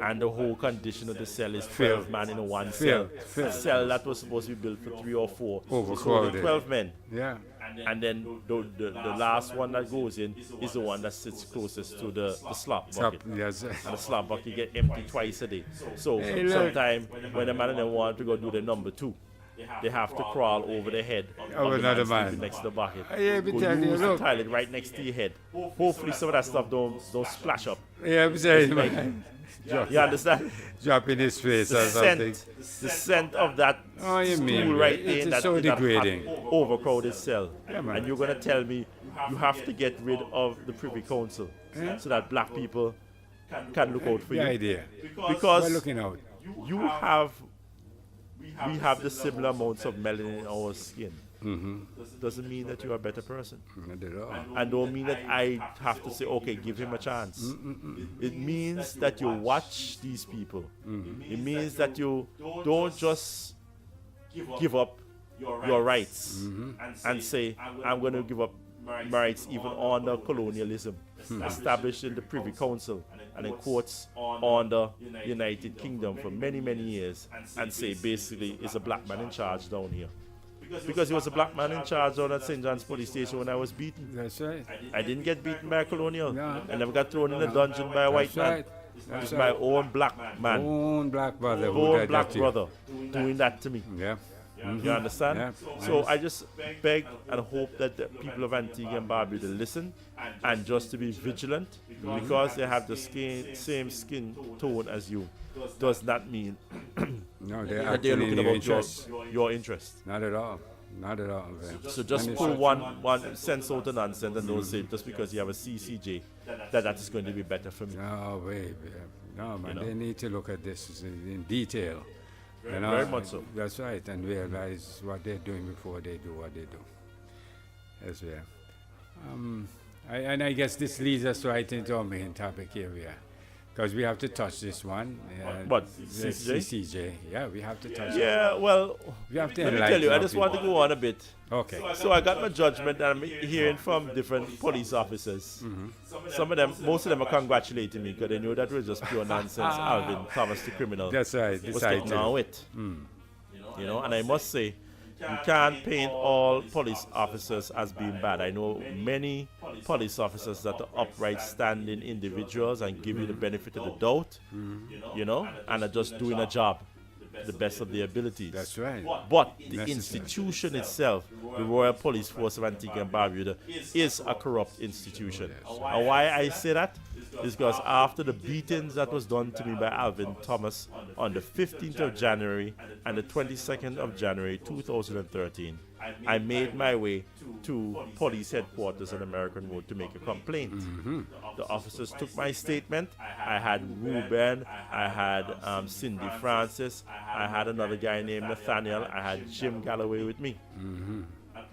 and the whole condition of the cell is 12 men in a one cell. A cell that was supposed to be built for 3 or 4, so Overcrowded. 12 men. Yeah. And then the last one that goes in is the one that sits closest to the slop bucket. Yes. And the slop bucket get empty twice a day. So Hey, look. sometime when the man and them want to go do the number 2, they have to crawl over the head Of the another man man. sleeping next to the bucket. Yeah, but Go tell you, use the look. toilet right next to your head. Hopefully some of that stuff don't splash up. Yeah, I'm saying, man. You understand? Drop in his face or The something. scent of that Oh, you stool mean, right it there is in that, so in that hot, degrading. overcrowded cell. Yeah, man. And you're going to tell me you have to get rid of the Privy Council so that black people can look out for The you. idea. Because We're looking out. we have the similar amounts of melanin in our skin. Doesn't mean that you're a better person. Not at all. And don't mean that I have to say, okay, give him a chance. It means that you watch these people. It means that you don't just give up your rights and say, I'm going to give up my rights even under colonialism established in the Privy Council and in courts on the United Kingdom for many, many years, and say basically it's a black man in charge down here. Because he was a black man in charge down at St. John's police station when I was beaten. That's right. I didn't get beaten by a colonial. No. I never got thrown in a dungeon by a white That's man. right. It That's was my right. own black man, Own black brother. who own did black that to you. brother doing that to me. Yeah. You understand? Yeah. So I just beg and hope that the people of Antigua and Barbuda listen and just to be vigilant, because they have the same skin tone as you. Does not mean No, they're that they're acting in looking your about interest. your interest. Not at all. Not at all. Man. So just And pull it's- one sense out of nonsense and don't say just because you have a C.C.J. that is going to be better for me. No way. No, man. know? They need to look at this in detail. You know? Very much so. That's right. And realize what they're doing before they do what they do. That's right. And I guess this leads us right into our main topic area. Because we have to touch this one. What, the C.C.J.? C.C.J. Yeah, we have to touch it. Yeah, well, We have to let me tell enlighten you, I our just want to people. go on a bit. Okay. So I got my judgment, and I'm hearing from different police officers. Some of them, most of them are congratulating me because they know that was just pure nonsense. Alvin Thomas, the criminal, That's right. was Decided. getting on with. You know, and I must say, you can't paint all police officers as being bad. I know many police officers that are upright, standing individuals and give you the benefit of the doubt, you know, and are just doing a job to the best of their abilities. That's right. But the Necessary. institution itself, the Royal Police Force of Antigua and Barbuda, is a corrupt institution. And why I say that is because after the beatings that was done to me by Alvin Thomas on the 15th of January and the 22nd of January 2013, I made my way to police headquarters on American Road to make a complaint. The officers took my statement. I had Ruben, I had Cindy Francis, I had another guy named Nathaniel, I had Jim Galloway with me.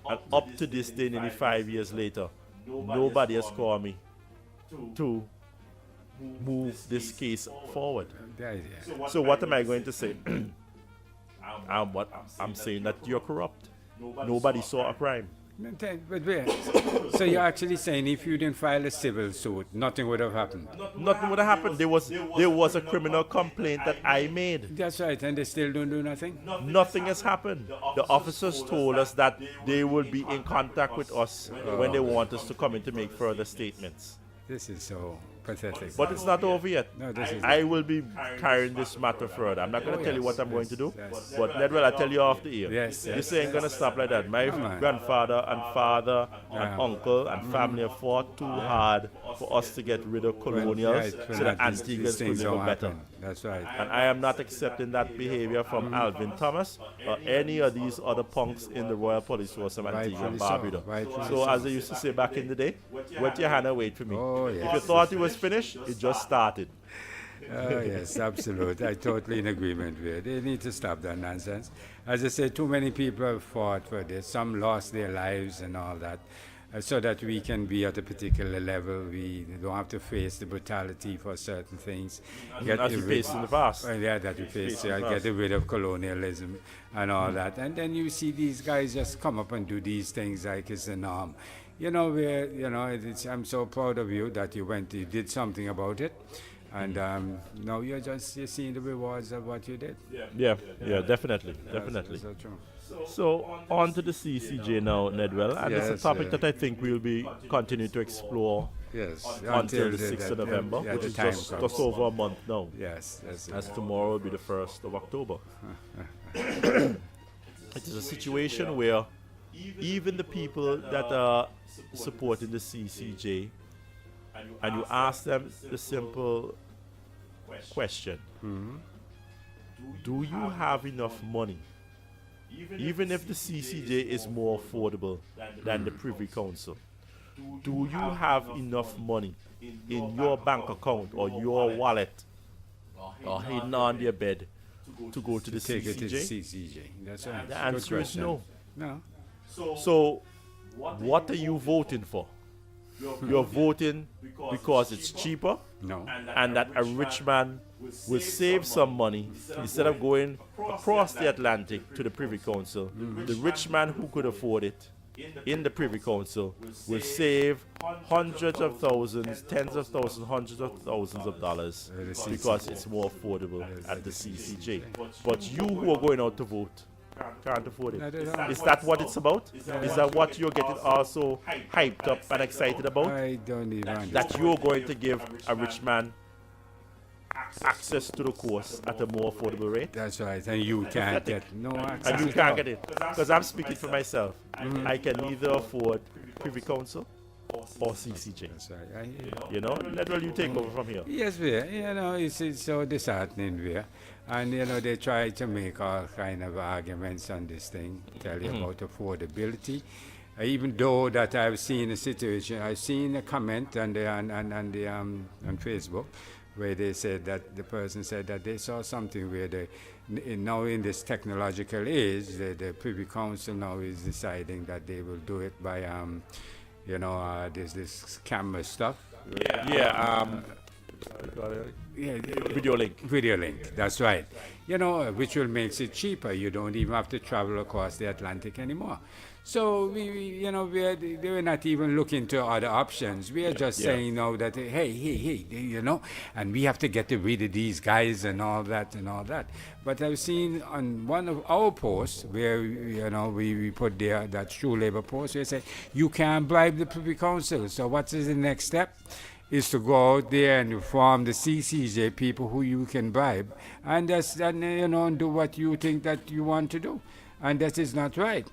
And up to this day, nearly 5 years later, nobody has called me to move this case forward. So what am I going to say? I'm saying that you're corrupt. Nobody saw a crime. But where? So you're actually saying if you didn't file a civil suit, nothing would have happened? Nothing would have happened. There was a criminal complaint that I made. That's right, and they still don't do nothing? Nothing has happened. The officers told us that they will be in contact with us when they want us to come in to make further statements. This is so pathetic. But it's not over yet. No, this is I will be carrying this matter further. I'm not going to tell you what I'm going to do, but Nedwell, I'll tell you off the ear. This ain't going to stop like that. My grandfather and father and uncle and family have fought too hard for us to get rid of colonials so that Antiguans could live better. That's right. And I am not accepting that behavior from Alvin Thomas or any of these other punks in the Royal Police Force of Antigua and Barbuda. So as I used to say back in the day, wet your hand and wait for me. If you thought it was finished, it just started. Oh, yes, absolutely. I totally in agreement with it. They need to stop that nonsense. As I say, too many people have fought for this. Some lost their lives and all that. So that we can be at a particular level. We don't have to face the brutality for certain things. As we faced in the past. Yeah, that we faced. Get rid of colonialism and all that. And then you see these guys just come up and do these things like it's a norm. I'm so proud of you that you did something about it. And now you're seeing the rewards of what you did. Yeah, definitely. So true. So on to the C.C.J. now, Nedwell, and it's a topic that I think we'll be continuing to explore until the 6th of November, which is just over a month now. Yes. As tomorrow will be the 1st of October. It is a situation where even the people that are supporting the C.C.J., and you ask them the simple question, do you have enough money? Even if the C.C.J. is more affordable than the Privy Council, do you have enough money in your bank account or your wallet or hidden on your bed to go to the C.C.J.? That's right. The answer is no. No. So, what are you voting for? You're voting because it's cheaper, and that a rich man will save some money instead of going across the Atlantic to the Privy Council. The rich man who could afford it in the Privy Council will save hundreds of thousands, tens of thousands, hundreds of thousands of dollars because it's more affordable at the C.C.J. But you who are going out to vote can't afford it. Is that what it's about? Is that what you're getting also hyped up and excited about? I don't even understand. That you're going to give a rich man access to the course at a more affordable rate? That's right, and you can't get no access. And you can't get it. Because I'm speaking for myself. I can neither afford Privy Council or C.C.J. That's right. Nedwell, you take over from here. Yes, Vere. It's so disheartening, Vere. And, they try to make all kind of arguments on this thing, tell you about affordability. Even though that I've seen a situation, I've seen a comment on Facebook where they said that the person said that they saw something where now in this technological age, the Privy Council now is deciding that they will do it by, there's this camera stuff. Video link, that's right. Which will make it cheaper. You don't even have to travel across the Atlantic anymore. So we're not even looking to other options. We are just saying now that hey, and we have to get rid of these guys and all that. But I've seen on one of our posts where we put there that True Labor post, we say you can't bribe the Privy Council. So what is the next step? Is to go out there and form the C.C.J. people who you can bribe, and do what you think that you want to do, and that is not right.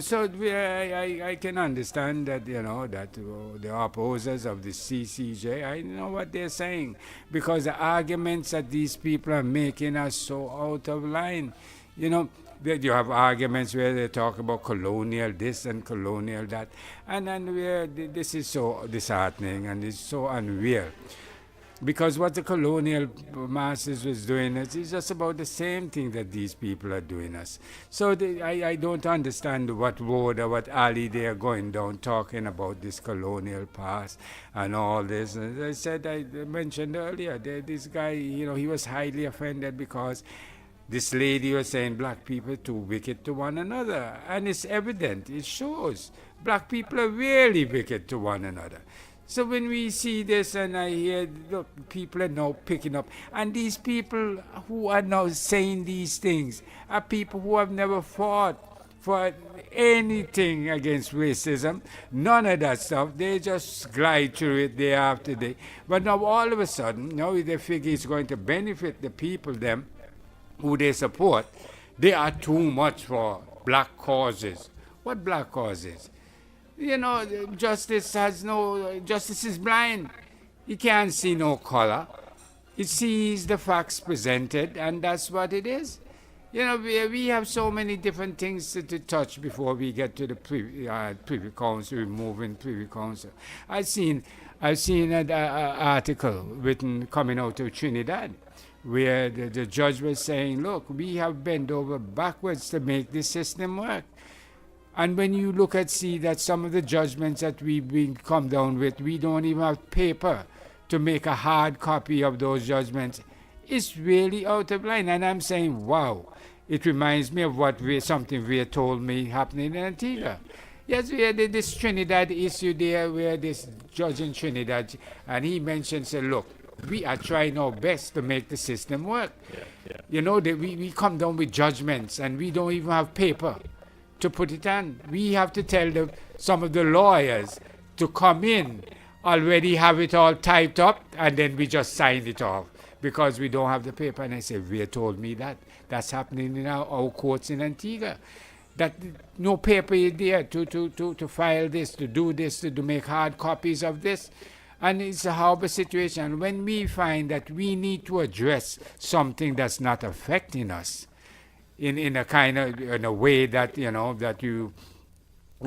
So I can understand that that the opposers of the C.C.J. I know what they're saying, because the arguments that these people are making are so out of line. You know, you have arguments where they talk about colonial this and colonial that, and where this is so disheartening and it's so unreal. Because what the colonial masters was doing is just about the same thing that these people are doing us. So I don't understand what road or what alley they are going down talking about this colonial past and all this. As I said, I mentioned earlier, this guy, you know, he was highly offended because this lady was saying black people are too wicked to one another. And it's evident, it shows. Black people are really wicked to one another. So when we see this and I hear, look, people are now picking up. And these people who are now saying these things are people who have never fought for anything against racism. None of that stuff. They just glide through it day after day. But now all of a sudden, now they figure it's going to benefit the people, them, who they support. They are too much for black causes. What black causes? You know, justice is blind. It can't see no color. It sees the facts presented, and that's what it is. You know, we have so many different things to touch before we get to the Privy Council, removing Privy Council. I've seen an article written coming out of Trinidad where the judge was saying, look, we have bent over backwards to make this system work. And when you look at, see that some of the judgments that we've been come down with, we don't even have paper to make a hard copy of those judgments. It's really out of line. And I'm saying, wow, it reminds me of what something Vere told me happening in Antigua. Yes, we had this Trinidad issue there where this judge in Trinidad, and he mentioned, said, look, we are trying our best to make the system work. You know, we come down with judgments and we don't even have paper to put it on. We have to tell some of the lawyers to come in, already have it all typed up, and then we just sign it off because we don't have the paper. And I said, Vere told me that. That's happening in our courts in Antigua. That no paper is there to file this, to do this, to make hard copies of this. And it's a horrible situation. When we find that we need to address something that's not affecting us, in a kind of in a way that you know that you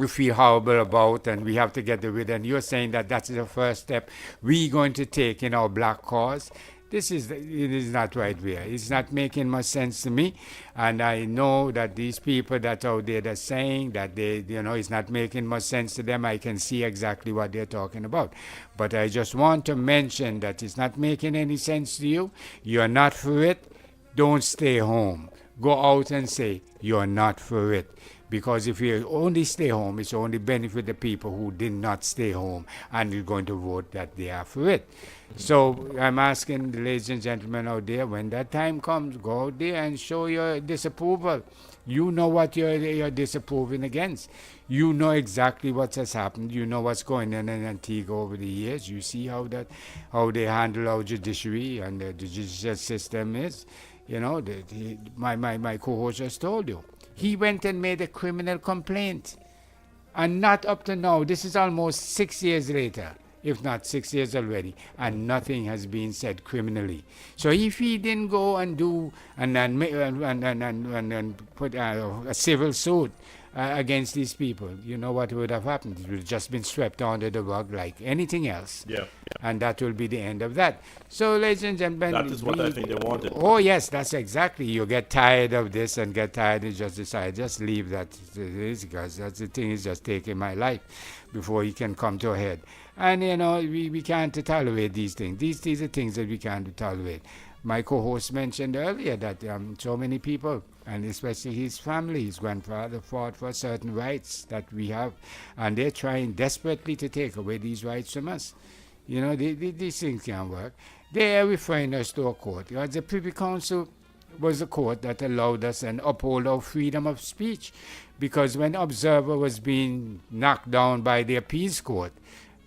feel horrible about, and we have to get rid of it. And you're saying that that's the first step we're going to take in our black cause. It is not right way. It's not making much sense to me, and I know that these people that out there that saying that they, you know, it's not making much sense to them. I can see exactly what they're talking about, but I just want to mention that it's not making any sense to you. You're not for it. Don't stay home. Go out and say you're not for it. Because if you only stay home, it's only benefit the people who did not stay home and you're going to vote that they are for it. So I'm asking the ladies and gentlemen out there, when that time comes, go out there and show your disapproval. You know what you're disapproving against. You know exactly what has happened. You know what's going on in Antigua over the years. You see how they handle our judiciary and the judicial system is. You know, my co-host just told you. He went and made a criminal complaint. And not up to now. This is almost 6 years later, if not 6 years already, and nothing has been said criminally. So if he didn't go and do and put a civil suit against these people, you know what would have happened? It would have just been swept under the rug like anything else. Yeah. And that will be the end of that. So, ladies and gentlemen, that is what I think they wanted. Oh, yes, that's exactly. You get tired of this and get tired and just decide, just leave that. Because that's the thing is just taking my life before it can come to a head. And, you know, we can't tolerate these things. These are things that we can't tolerate. My co-host mentioned earlier that so many people, and especially his family, his grandfather fought for certain rights that we have, and they're trying desperately to take away these rights from us. You know, these things can't work. They are referring us to a court. The Privy Council was a court that allowed us and uphold our freedom of speech, because when Observer was being knocked down by the appeals court,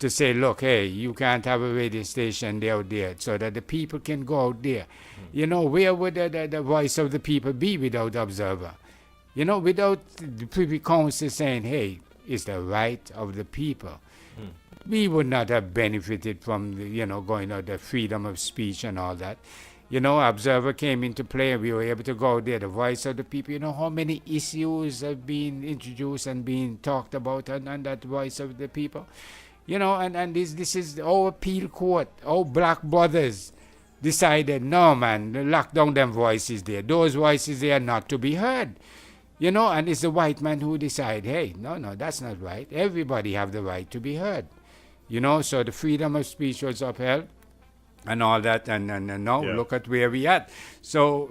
to say, look, hey, you can't have a radio station out there so that the people can go out there. You know, where would the voice of the people be without Observer? You know, without the Privy Council saying, hey, it's the right of the people. We would not have benefited from, going out the freedom of speech and all that. You know, Observer came into play and we were able to go out there, the voice of the people. You know how many issues have been introduced and being talked about on that voice of the people? You know, and this is our appeal court, our black brothers decided, no man, lock down them voices there. Those voices they are not to be heard. You know, and it's the white man who decide, hey, no, that's not right. Everybody have the right to be heard. You know, so the freedom of speech was upheld and all that, and now look at where we at. So,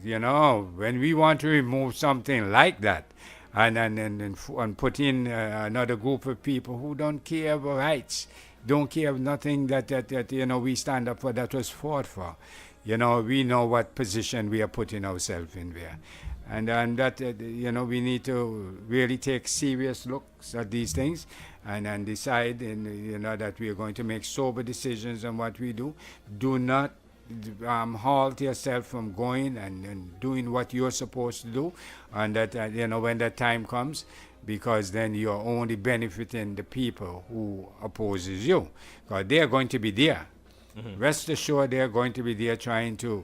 you know, when we want to remove something like that and put in another group of people who don't care about rights, don't care of nothing that you know we stand up for, that was fought for. You know, we know what position we are putting ourselves in there. And that, you know, we need to really take serious looks at these things and decide, you know, that we are going to make sober decisions on what we do. Do not halt yourself from going and doing what you're supposed to do. And that, you know, when that time comes, because then you're only benefiting the people who opposes you. Because they're going to be there. Mm-hmm. Rest assured they're going to be there trying to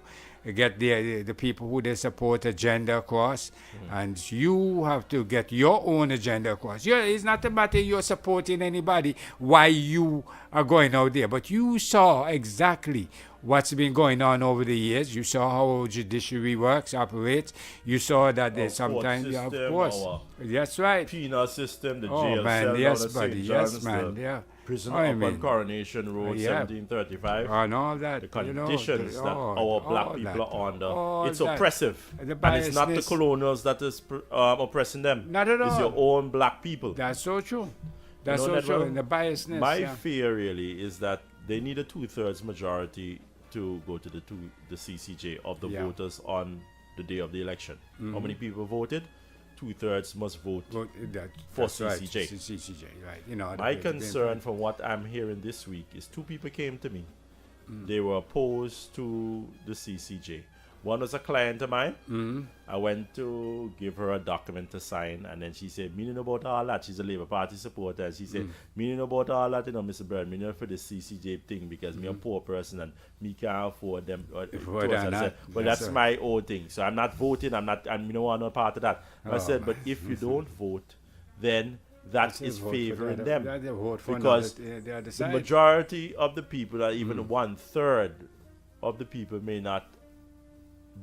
get the people who they support agenda across, and you have to get your own agenda across. It's not a matter you're supporting anybody, why you are going out there, but you saw exactly what's been going on over the years. You saw how our judiciary operates. You saw that there's sometimes, system, of course, that's right. Penal system, the jail Oh man, cell yes, down at buddy, St. yes, John's, man, yeah. Prison I up mean, on Coronation Road, 1735. And all that. The conditions you know, that our black people are under. It's that. oppressive. And it's not the colonials that is oppressing them. Not at all. It's your own black people. That's so true. That's you know, so true. And the biasness. My fear really is that they need a 2/3 majority to go to the C.C.J. of the voters on the day of the election. How many people voted? 2/3 must vote for C.C.J. Right. C.C.J. Right. You know, my concern from what I'm hearing this week is 2 people came to me. They were opposed to the C.C.J. One was a client of mine. I went to give her a document to sign, and then she said, meaning about all that, she's a Labour Party supporter, and she said, meaning about all that, you know, Mr. Bird, meaning for the C.C.J. thing, because me a poor person, and me can't afford them. But that's my own thing. So I'm not voting, and me don't want no part of that. I said, but if you don't vote, then that is favoring them. Because the majority of the people, or even 1/3 of the people may not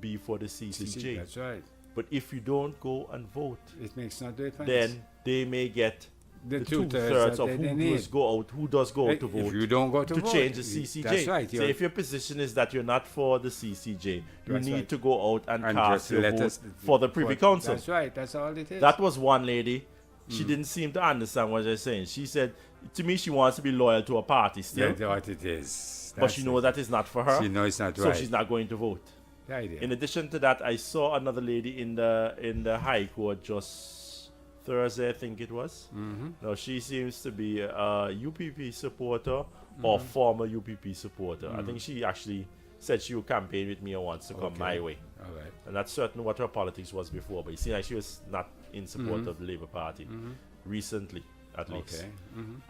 be for the C.C.J. That's right. But if you don't go and vote, it makes no difference. Then they may get the 2/3 of who does go out to vote. If you don't go to vote, change the C.C.J. That's right. So if your position is that you're not for the C.C.J., you need to go out and cast your vote for the Privy Council. That's right. That's all it is. That was one lady. She didn't seem to understand what I was saying. She said, to me, she wants to be loyal to a party still. That's what it is. But she knows that is not for her. She knows it's not right. So she's not going to vote. In addition to that, I saw another lady in the High Court just Thursday, I think it was. Now she seems to be a UPP supporter or former UPP supporter. I think she actually said she would campaign with me and wants to come my way. All right. And that's certain what her politics was before, but it seemed like she was not in support of the Labour Party recently, at least.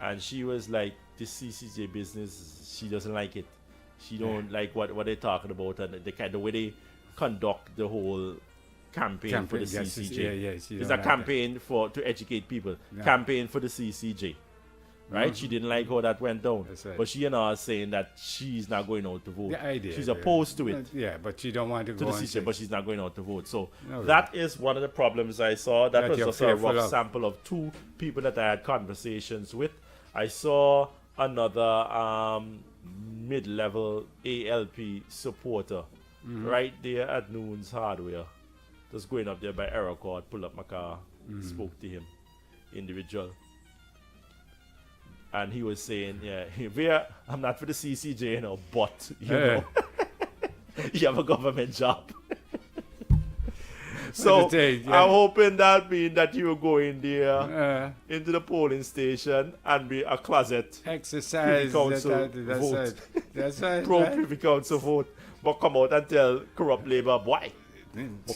And she was like, this C.C.J. business, she doesn't like it. She don't like what they're talking about and the way they conduct the whole campaign for the C.C.J. It's a campaign to educate people. Campaign for the C.C.J. Right? She didn't like how that went down. Right. But she and I are saying that she's not going out to vote. The idea, she's opposed to it. Yeah, but she don't want to go to the C.C.J., but she's not going out to vote. So that is one of the problems I saw. That was just a rough sample of 2 people that I had conversations with. I saw another mid-level ALP supporter right there at Noon's Hardware. Just going up there by error code, pull up my car, spoke to him, individual. And he was saying, Vere, I'm not for the C.C.J., you know, but, you know, you have a government job. So I'm hoping that means that you go in there into the polling station and be a closet exercise Privy Council vote. That's right. Pro Privy Council vote. But come out and tell corrupt Labour, boy.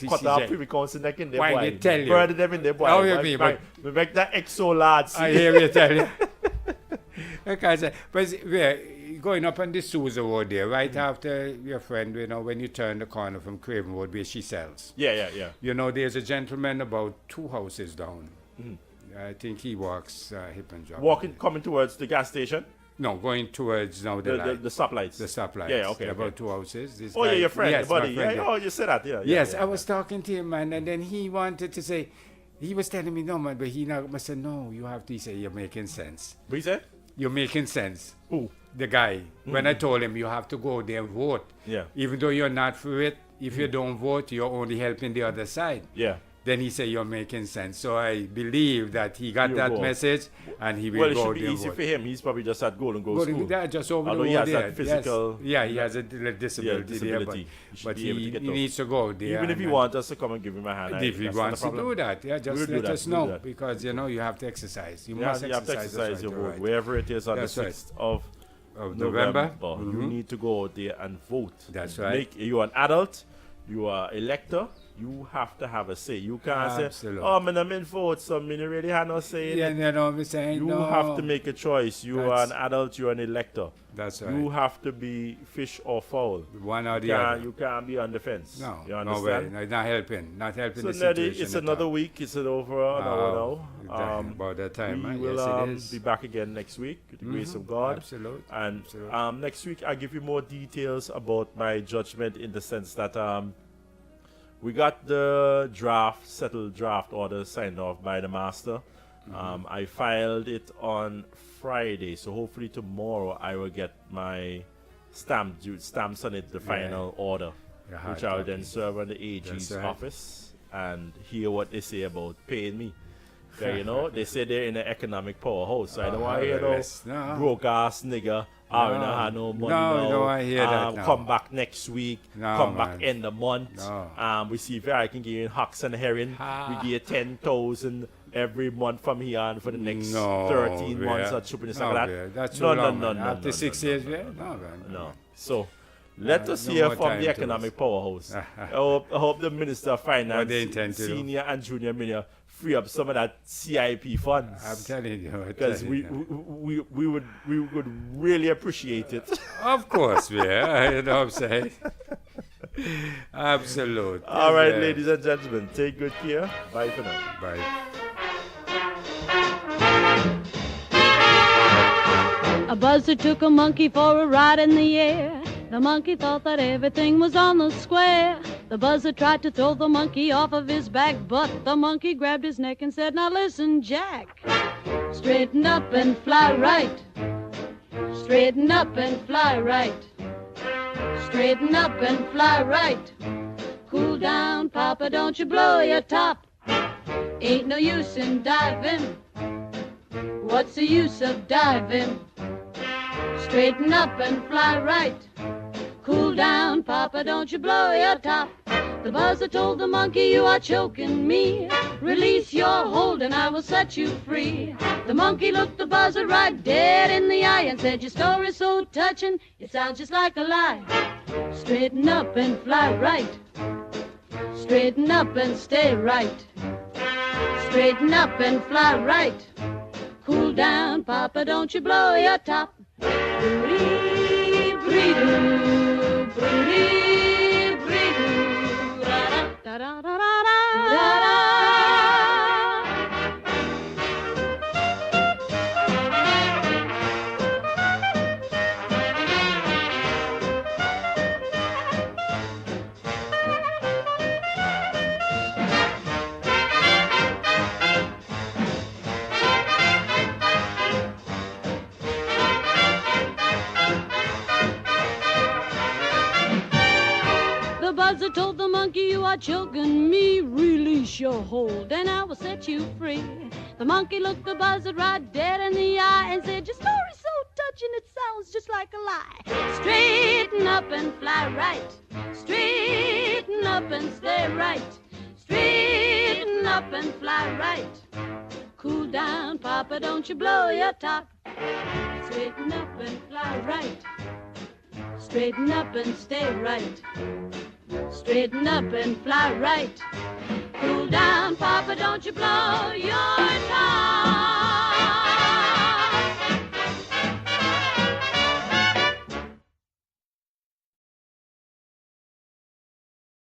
Cut off Privy Council neck in there, boy. Why they tell you? Murder them in there, boy. How you mean? We make that exo lad see. I hear you tell you. Because, but going up on the Sousa Road there, right after your friend, when you turn the corner from Craven Road where she sells. Yeah. There's a gentleman about 2 houses down. I think he walks hip and drop. Coming towards the gas station? No, going towards now the light. The stoplights. The stoplights. Yeah, okay. About 2 houses. This Yeah, your friend, yes, the buddy. my friend, Yeah, oh, you said that, yeah. Yes, yeah. I was talking to him, man, and then he wanted to say, he was telling me, no, man, but I said, no, you have to. He said, you're making sense. What you said? You're making sense. Who? The guy. When I told him, you have to go there and vote. Yeah. Even though you're not for it, if you don't vote, you're only helping the other side. Yeah. Then he said, you're making sense. So I believe that he got that message, and he will well, it go should be there easy vote. for him. He's probably just at Golden Go School. Just over Although the he road has there. that physical... Yes. Yeah, he has a disability, there, but he needs to go there. Even if he wants us to come and give him a hand. If he wants to do that, just let us know. Because, you have to exercise. You must have to exercise your vote. Wherever it is on the 6th of November. You need to go out there and vote. That's right. You're an adult. You are elector. You have to have a say. You can't say, I'm in vote, so I really have no say in it. I'm saying, you have to make a choice. You are an adult, you're an elector. That's right. You have to be fish or fowl. One or the other. You can't be on the fence. No, you understand? No way. Not helping so the situation. It's another week. It's over now. About that time. We will be back again next week with the grace of God. Absolutely. And next week I'll give you more details about my judgment, in the sense that we got the settled draft order signed off by the master. I filed it on Friday, so hopefully tomorrow I will get my stamps on it, the final order, which I will then serve on the AG's office and hear what they say about paying me. They say they're in an economic powerhouse, so I don't want to hear no broke ass nigga. I don't have no money. No, I hear that. No. Come back next week. Come back end the month. No. We see if I can give you hocks and herring. We give 10,000 every month from here on for the next 13 months or something like that. That's no. After 6 years, no. So let us hear from the economic powerhouse. I hope the Minister of Finance, senior and junior minister, free up some of that CIP funds. I'm telling you, because we would really appreciate it. Of course, yeah. You know what I'm saying? Absolute. All right, ladies and gentlemen, take good care. Bye for now. Bye. A buzzard took a monkey for a ride in the air. The monkey thought that everything was on the square. The buzzard tried to throw the monkey off of his back, but the monkey grabbed his neck and said, now listen, Jack. Straighten up and fly right. Straighten up and fly right. Straighten up and fly right. Cool down, Papa, don't you blow your top. Ain't no use in diving. What's the use of diving? Straighten up and fly right. Cool down, Papa, don't you blow your top. The buzzard told the monkey, you are choking me. Release your hold and I will set you free. The monkey looked the buzzard right dead in the eye and said, your story's so touching, it sounds just like a lie. Straighten up and fly right. Straighten up and stay right. Straighten up and fly right. Cool down, Papa, don't you blow your top. Bree-bree-doo, bree-bree-doo, da-da-da-da-da-da-da. The buzzard told the monkey, you are choking me. Release your hold and I will set you free. The monkey looked the buzzard right dead in the eye and said, your story's so touching, it sounds just like a lie. Straighten up and fly right. Straighten up and stay right. Straighten up and fly right. Cool down, Papa, don't you blow your top. Straighten up and fly right. Straighten up and stay right. Straighten up and fly right. Cool down, Papa, don't you blow your top.